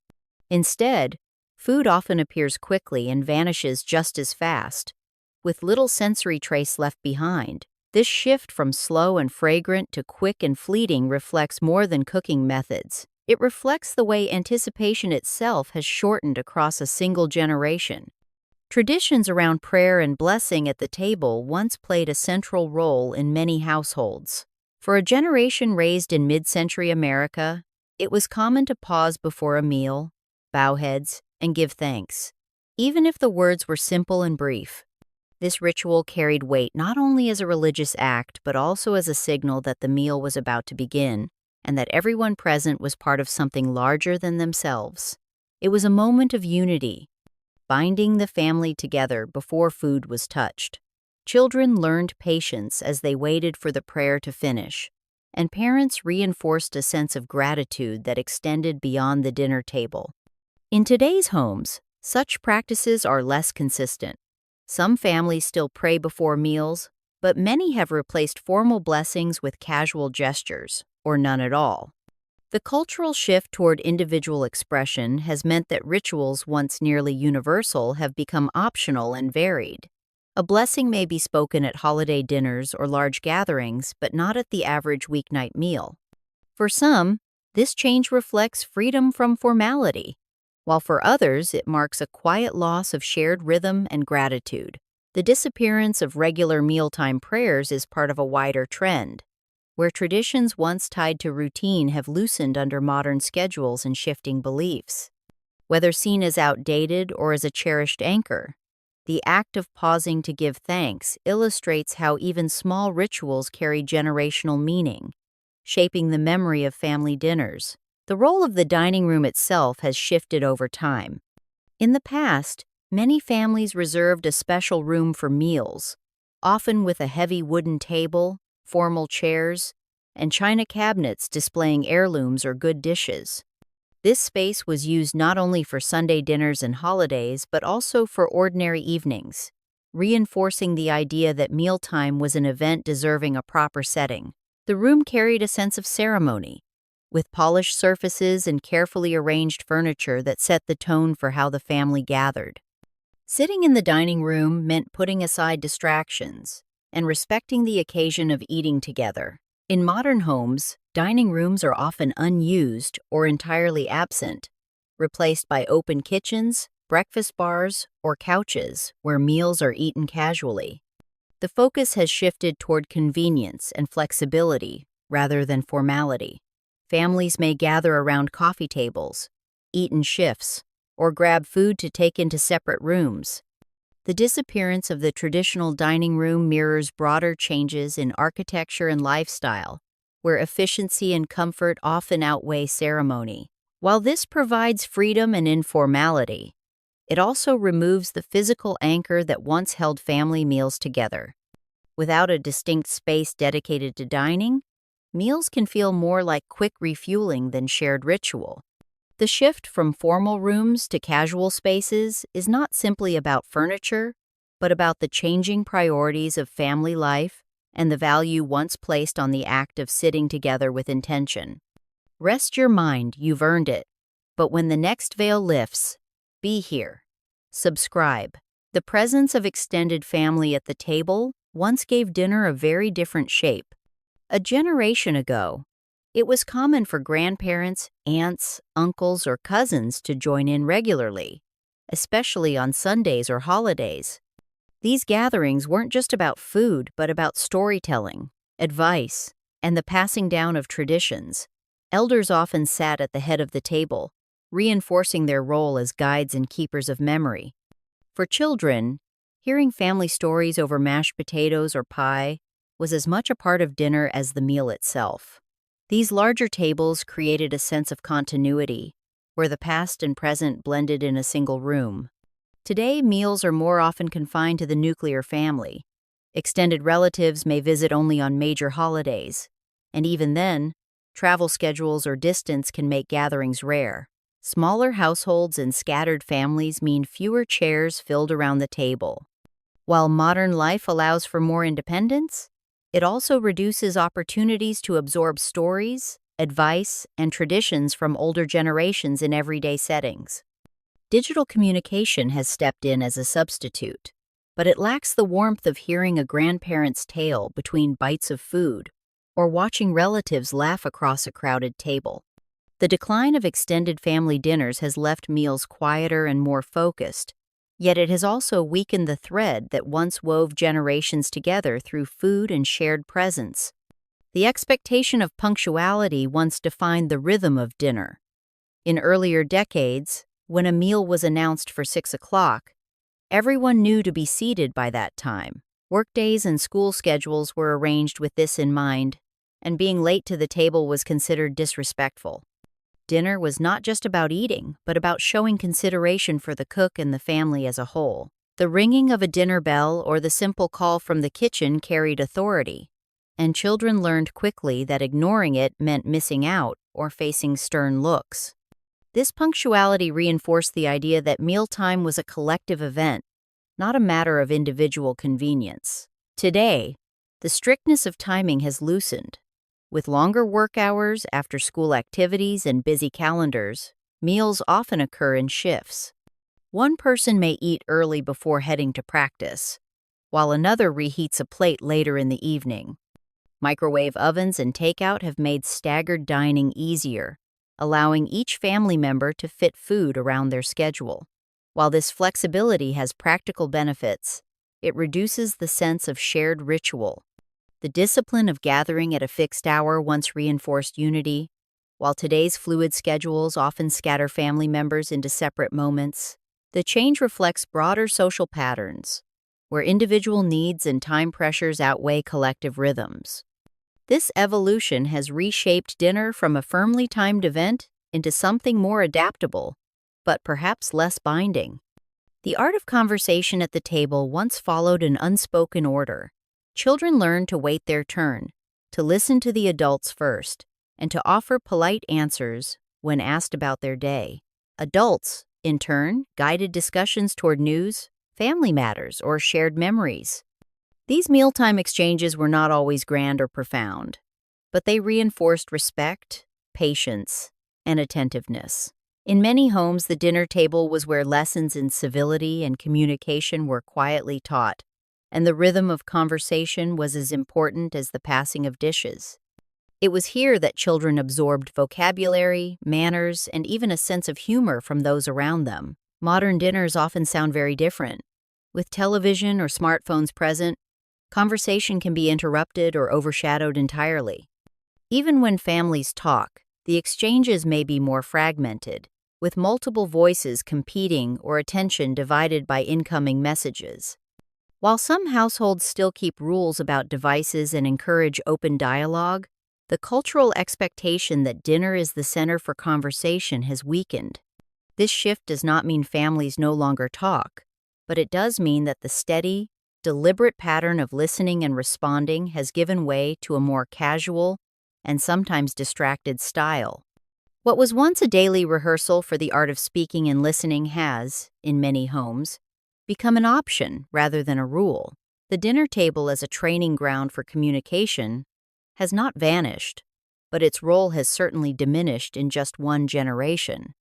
Instead, food often appears quickly and vanishes just as fast, with little sensory trace left behind. This shift from slow and fragrant to quick and fleeting reflects more than cooking methods. It reflects the way anticipation itself has shortened across a single generation. Traditions around prayer and blessing at the table once played a central role in many households. For a generation raised in mid-century America, it was common to pause before a meal, bow heads, and give thanks, even if the words were simple and brief. This ritual carried weight not only as a religious act but also as a signal that the meal was about to begin, and that everyone present was part of something larger than themselves. It was a moment of unity, binding the family together before food was touched. Children learned patience as they waited for the prayer to finish, and parents reinforced a sense of gratitude that extended beyond the dinner table. In today's homes, such practices are less consistent. Some families still pray before meals, but many have replaced formal blessings with casual gestures, or none at all. The cultural shift toward individual expression has meant that rituals once nearly universal have become optional and varied. A blessing may be spoken at holiday dinners or large gatherings, but not at the average weeknight meal. For some, this change reflects freedom from formality, while for others it marks a quiet loss of shared rhythm and gratitude. The disappearance of regular mealtime prayers is part of a wider trend, where traditions once tied to routine have loosened under modern schedules and shifting beliefs. Whether seen as outdated or as a cherished anchor, the act of pausing to give thanks illustrates how even small rituals carry generational meaning, shaping the memory of family dinners. The role of the dining room itself has shifted over time. In the past, many families reserved a special room for meals, often with a heavy wooden table, formal chairs, and china cabinets displaying heirlooms or good dishes. This space was used not only for Sunday dinners and holidays, but also for ordinary evenings, reinforcing the idea that mealtime was an event deserving a proper setting. The room carried a sense of ceremony, with polished surfaces and carefully arranged furniture that set the tone for how the family gathered. Sitting in the dining room meant putting aside distractions and respecting the occasion of eating together. In modern homes, dining rooms are often unused or entirely absent, replaced by open kitchens, breakfast bars, or couches where meals are eaten casually. The focus has shifted toward convenience and flexibility rather than formality. Families may gather around coffee tables, eat in shifts, or grab food to take into separate rooms. The disappearance of the traditional dining room mirrors broader changes in architecture and lifestyle, where efficiency and comfort often outweigh ceremony. While this provides freedom and informality, it also removes the physical anchor that once held family meals together. Without a distinct space dedicated to dining, meals can feel more like quick refueling than shared ritual. The shift from formal rooms to casual spaces is not simply about furniture, but about the changing priorities of family life and the value once placed on the act of sitting together with intention. Rest your mind, you've earned it. But when the next veil lifts, be here. Subscribe. The presence of extended family at the table once gave dinner a very different shape. A generation ago, it was common for grandparents, aunts, uncles, or cousins to join in regularly, especially on Sundays or holidays. These gatherings weren't just about food, but about storytelling, advice, and the passing down of traditions. Elders often sat at the head of the table, reinforcing their role as guides and keepers of memory. For children, hearing family stories over mashed potatoes or pie was as much a part of dinner as the meal itself. These larger tables created a sense of continuity, where the past and present blended in a single room. Today, meals are more often confined to the nuclear family. Extended relatives may visit only on major holidays, and even then, travel schedules or distance can make gatherings rare. Smaller households and scattered families mean fewer chairs filled around the table. While modern life allows for more independence, it also reduces opportunities to absorb stories, advice, and traditions from older generations in everyday settings. Digital communication has stepped in as a substitute, but it lacks the warmth of hearing a grandparent's tale between bites of food or watching relatives laugh across a crowded table. The decline of extended family dinners has left meals quieter and more focused, yet it has also weakened the thread that once wove generations together through food and shared presence. The expectation of punctuality once defined the rhythm of dinner. In earlier decades, when a meal was announced for 6 o'clock, everyone knew to be seated by that time. Workdays and school schedules were arranged with this in mind, and being late to the table was considered disrespectful. Dinner was not just about eating, but about showing consideration for the cook and the family as a whole. The ringing of a dinner bell or the simple call from the kitchen carried authority, and children learned quickly that ignoring it meant missing out or facing stern looks. This punctuality reinforced the idea that mealtime was a collective event, not a matter of individual convenience. Today, the strictness of timing has loosened. With longer work hours, after-school activities, and busy calendars, meals often occur in shifts. One person may eat early before heading to practice, while another reheats a plate later in the evening. Microwave ovens and takeout have made staggered dining easier, allowing each family member to fit food around their schedule. While this flexibility has practical benefits, it reduces the sense of shared ritual. The discipline of gathering at a fixed hour once reinforced unity, while today's fluid schedules often scatter family members into separate moments. The change reflects broader social patterns, where individual needs and time pressures outweigh collective rhythms. This evolution has reshaped dinner from a firmly timed event into something more adaptable, but perhaps less binding. The art of conversation at the table once followed an unspoken order. Children learned to wait their turn, to listen to the adults first, and to offer polite answers when asked about their day. Adults, in turn, guided discussions toward news, family matters, or shared memories. These mealtime exchanges were not always grand or profound, but they reinforced respect, patience, and attentiveness. In many homes, the dinner table was where lessons in civility and communication were quietly taught, and the rhythm of conversation was as important as the passing of dishes. It was here that children absorbed vocabulary, manners, and even a sense of humor from those around them. Modern dinners often sound very different. With television or smartphones present, conversation can be interrupted or overshadowed entirely. Even when families talk, the exchanges may be more fragmented, with multiple voices competing or attention divided by incoming messages. While some households still keep rules about devices and encourage open dialogue, the cultural expectation that dinner is the center for conversation has weakened. This shift does not mean families no longer talk, but it does mean that the steady, deliberate pattern of listening and responding has given way to a more casual and sometimes distracted style. What was once a daily rehearsal for the art of speaking and listening has, in many homes, become an option rather than a rule. The dinner table as a training ground for communication has not vanished, but its role has certainly diminished in just one generation.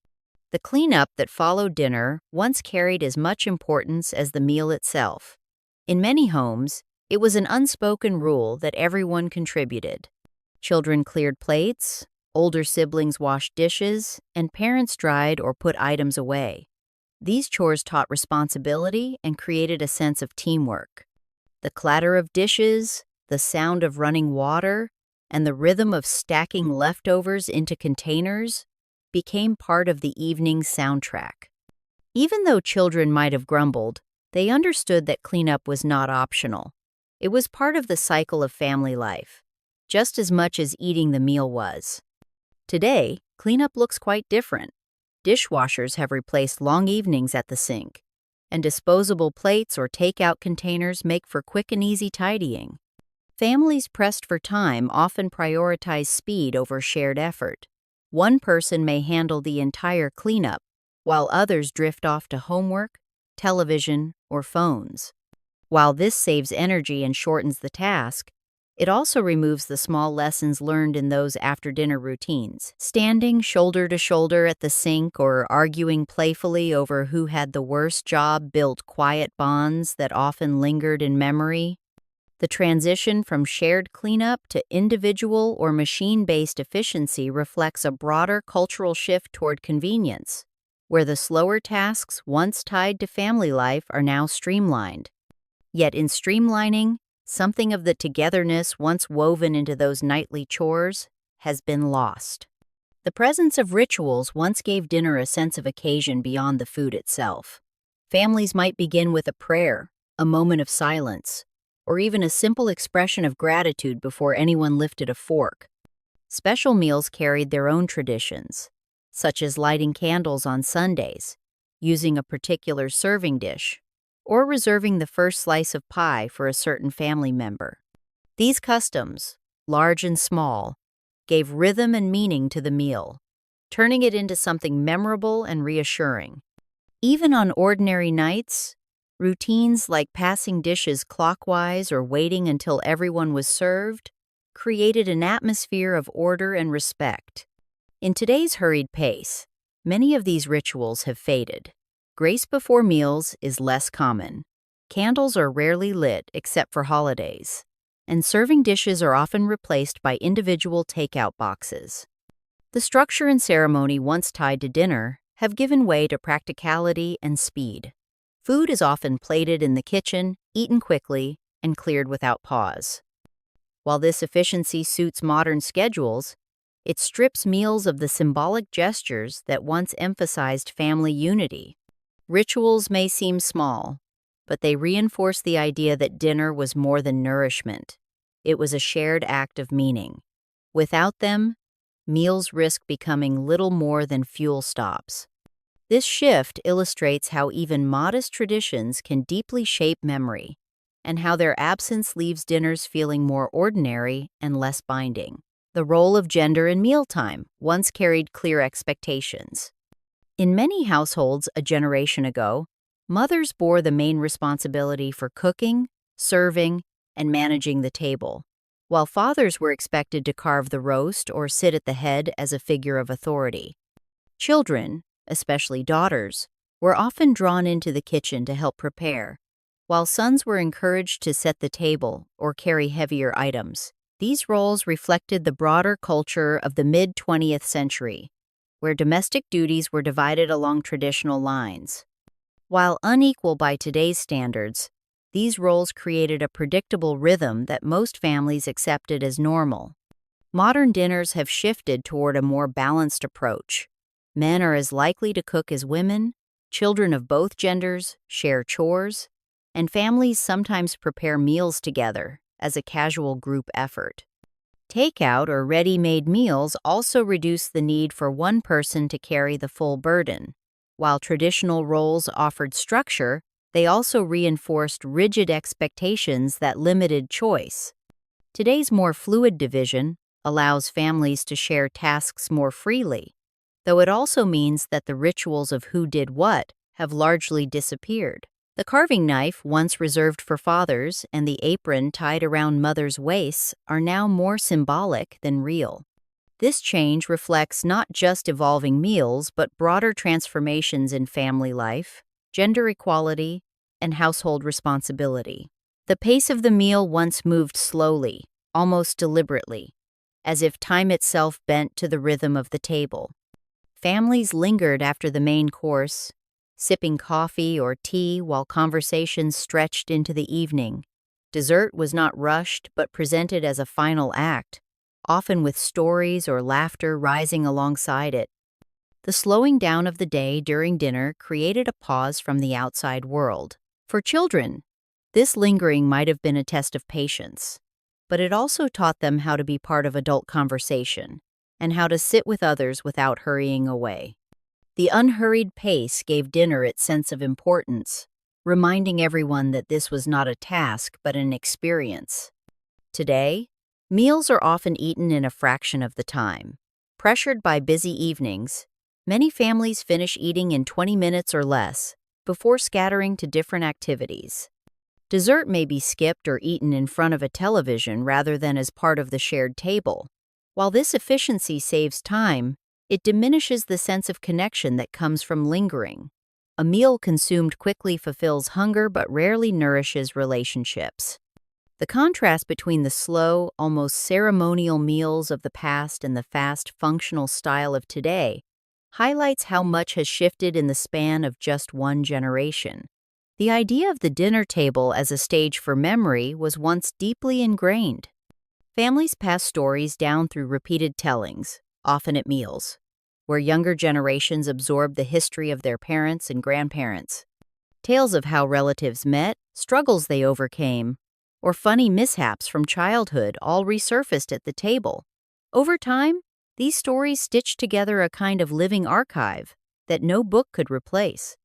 The cleanup that followed dinner once carried as much importance as the meal itself. In many homes, it was an unspoken rule that everyone contributed. Children cleared plates, older siblings washed dishes, and parents dried or put items away. These chores taught responsibility and created a sense of teamwork. The clatter of dishes, the sound of running water, and the rhythm of stacking leftovers into containers became part of the evening's soundtrack. Even though children might have grumbled, they understood that cleanup was not optional. It was part of the cycle of family life, just as much as eating the meal was. Today, cleanup looks quite different. Dishwashers have replaced long evenings at the sink, and disposable plates or takeout containers make for quick and easy tidying. Families pressed for time often prioritize speed over shared effort. One person may handle the entire cleanup, while others drift off to homework, television, or phones. While this saves energy and shortens the task, it also removes the small lessons learned in those after-dinner routines. Standing shoulder to shoulder at the sink or arguing playfully over who had the worst job built quiet bonds that often lingered in memory. The transition from shared cleanup to individual or machine-based efficiency reflects a broader cultural shift toward convenience, where the slower tasks once tied to family life are now streamlined. Yet in streamlining, something of the togetherness once woven into those nightly chores has been lost. The presence of rituals once gave dinner a sense of occasion beyond the food itself. Families might begin with a prayer, a moment of silence, or even a simple expression of gratitude before anyone lifted a fork. Special meals carried their own traditions, such as lighting candles on Sundays, using a particular serving dish, or reserving the first slice of pie for a certain family member. These customs, large and small, gave rhythm and meaning to the meal, turning it into something memorable and reassuring. Even on ordinary nights, routines like passing dishes clockwise or waiting until everyone was served created an atmosphere of order and respect. In today's hurried pace, many of these rituals have faded. Grace before meals is less common. Candles are rarely lit except for holidays, and serving dishes are often replaced by individual takeout boxes. The structure and ceremony once tied to dinner have given way to practicality and speed. Food is often plated in the kitchen, eaten quickly, and cleared without pause. While this efficiency suits modern schedules, it strips meals of the symbolic gestures that once emphasized family unity. Rituals may seem small, but they reinforce the idea that dinner was more than nourishment. It was a shared act of meaning. Without them, meals risk becoming little more than fuel stops. This shift illustrates how even modest traditions can deeply shape memory, and how their absence leaves dinners feeling more ordinary and less binding. The role of gender in mealtime once carried clear expectations. In many households a generation ago, mothers bore the main responsibility for cooking, serving, and managing the table, while fathers were expected to carve the roast or sit at the head as a figure of authority. Children, especially daughters, were often drawn into the kitchen to help prepare, while sons were encouraged to set the table or carry heavier items. These roles reflected the broader culture of the mid-20th century, where domestic duties were divided along traditional lines. While unequal by today's standards, these roles created a predictable rhythm that most families accepted as normal. Modern dinners have shifted toward a more balanced approach. Men are as likely to cook as women, children of both genders share chores, and families sometimes prepare meals together as a casual group effort. Takeout or ready-made meals also reduce the need for one person to carry the full burden. While traditional roles offered structure, they also reinforced rigid expectations that limited choice. Today's more fluid division allows families to share tasks more freely, though it also means that the rituals of who did what have largely disappeared. The carving knife, once reserved for fathers, and the apron tied around mothers' waists are now more symbolic than real. This change reflects not just evolving meals, but broader transformations in family life, gender equality, and household responsibility. The pace of the meal once moved slowly, almost deliberately, as if time itself bent to the rhythm of the table. Families lingered after the main course, sipping coffee or tea while conversations stretched into the evening. Dessert was not rushed but presented as a final act, often with stories or laughter rising alongside it. The slowing down of the day during dinner created a pause from the outside world. For children, this lingering might have been a test of patience, but it also taught them how to be part of adult conversation and how to sit with others without hurrying away. The unhurried pace gave dinner its sense of importance, reminding everyone that this was not a task but an experience. Today, meals are often eaten in a fraction of the time. Pressured by busy evenings, many families finish eating in 20 minutes or less before scattering to different activities. Dessert may be skipped or eaten in front of a television rather than as part of the shared table. While this efficiency saves time, it diminishes the sense of connection that comes from lingering. A meal consumed quickly fulfills hunger but rarely nourishes relationships. The contrast between the slow, almost ceremonial meals of the past and the fast, functional style of today highlights how much has shifted in the span of just one generation. The idea of the dinner table as a stage for memory was once deeply ingrained. Families pass stories down through repeated tellings, often at meals, where younger generations absorb the history of their parents and grandparents. Tales of how relatives met, struggles they overcame, or funny mishaps from childhood all resurfaced at the table. Over time, these stories stitched together a kind of living archive that no book could replace.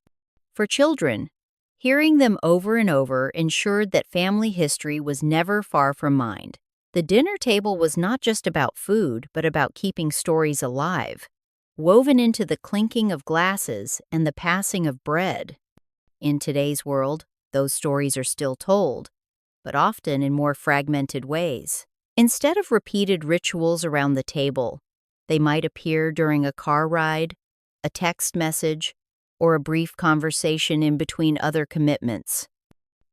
For children, hearing them over and over ensured that family history was never far from mind. The dinner table was not just about food, but about keeping stories alive, woven into the clinking of glasses and the passing of bread. In today's world, those stories are still told, but often in more fragmented ways. Instead of repeated rituals around the table, they might appear during a car ride, a text message, or a brief conversation in between other commitments.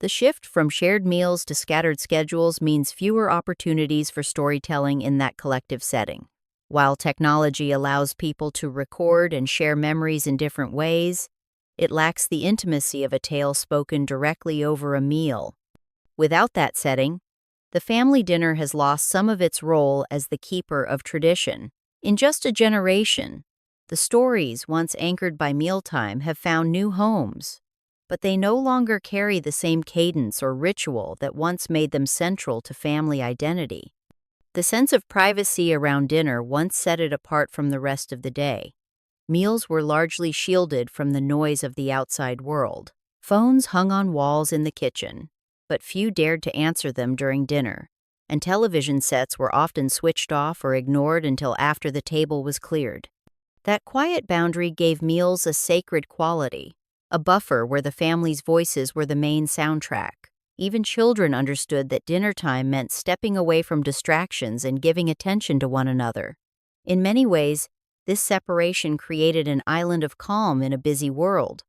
The shift from shared meals to scattered schedules means fewer opportunities for storytelling in that collective setting. While technology allows people to record and share memories in different ways, it lacks the intimacy of a tale spoken directly over a meal. Without that setting, the family dinner has lost some of its role as the keeper of tradition. In just a generation, the stories once anchored by mealtime have found new homes, but they no longer carry the same cadence or ritual that once made them central to family identity. The sense of privacy around dinner once set it apart from the rest of the day. Meals were largely shielded from the noise of the outside world. Phones hung on walls in the kitchen, but few dared to answer them during dinner, and television sets were often switched off or ignored until after the table was cleared. That quiet boundary gave meals a sacred quality, a buffer where the family's voices were the main soundtrack. Even children understood that dinner time meant stepping away from distractions and giving attention to one another. In many ways, this separation created an island of calm in a busy world.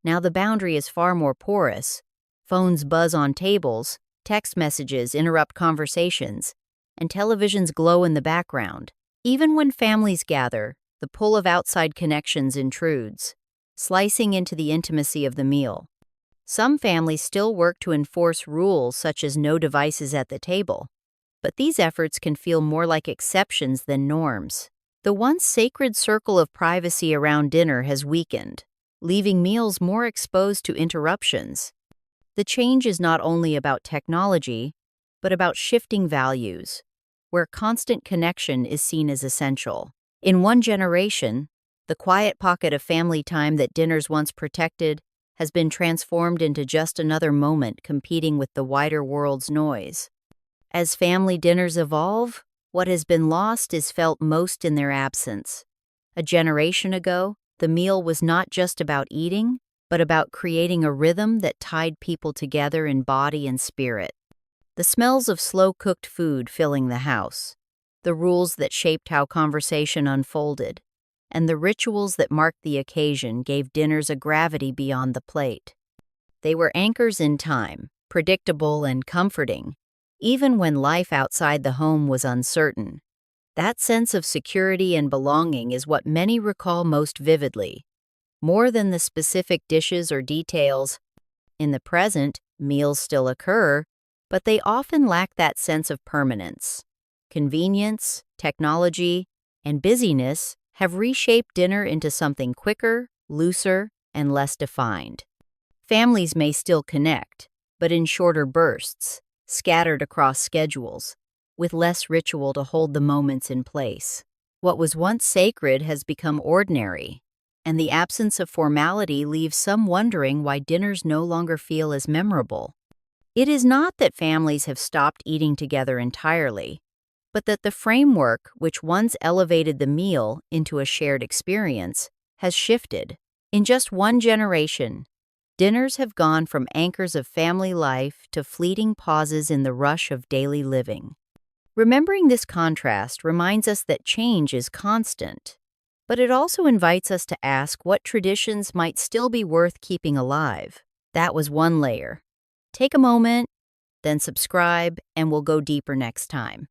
Now the boundary is far more porous. Phones buzz on tables, text messages interrupt conversations, and televisions glow in the background. Even when families gather, the pull of outside connections intrudes, slicing into the intimacy of the meal. Some families still work to enforce rules such as no devices at the table, but these efforts can feel more like exceptions than norms. The once sacred circle of privacy around dinner has weakened, leaving meals more exposed to interruptions. The change is not only about technology, but about shifting values, where constant connection is seen as essential. In one generation, the quiet pocket of family time that dinners once protected has been transformed into just another moment competing with the wider world's noise. As family dinners evolve, what has been lost is felt most in their absence. A generation ago, the meal was not just about eating, but about creating a rhythm that tied people together in body and spirit. The smells of slow-cooked food filling the house, the rules that shaped how conversation unfolded, and the rituals that marked the occasion gave dinners a gravity beyond the plate. They were anchors in time, predictable and comforting, even when life outside the home was uncertain. That sense of security and belonging is what many recall most vividly, more than the specific dishes or details. In the present, meals still occur, but they often lack that sense of permanence. Convenience, technology, and busyness have reshaped dinner into something quicker, looser, and less defined. Families may still connect, but in shorter bursts, scattered across schedules, with less ritual to hold the moments in place. What was once sacred has become ordinary, and the absence of formality leaves some wondering why dinners no longer feel as memorable. It is not that families have stopped eating together entirely, but that the framework which once elevated the meal into a shared experience has shifted. In just one generation, dinners have gone from anchors of family life to fleeting pauses in the rush of daily living. Remembering this contrast reminds us that change is constant, but it also invites us to ask what traditions might still be worth keeping alive. That was one layer. Take a moment, then subscribe, and we'll go deeper next time.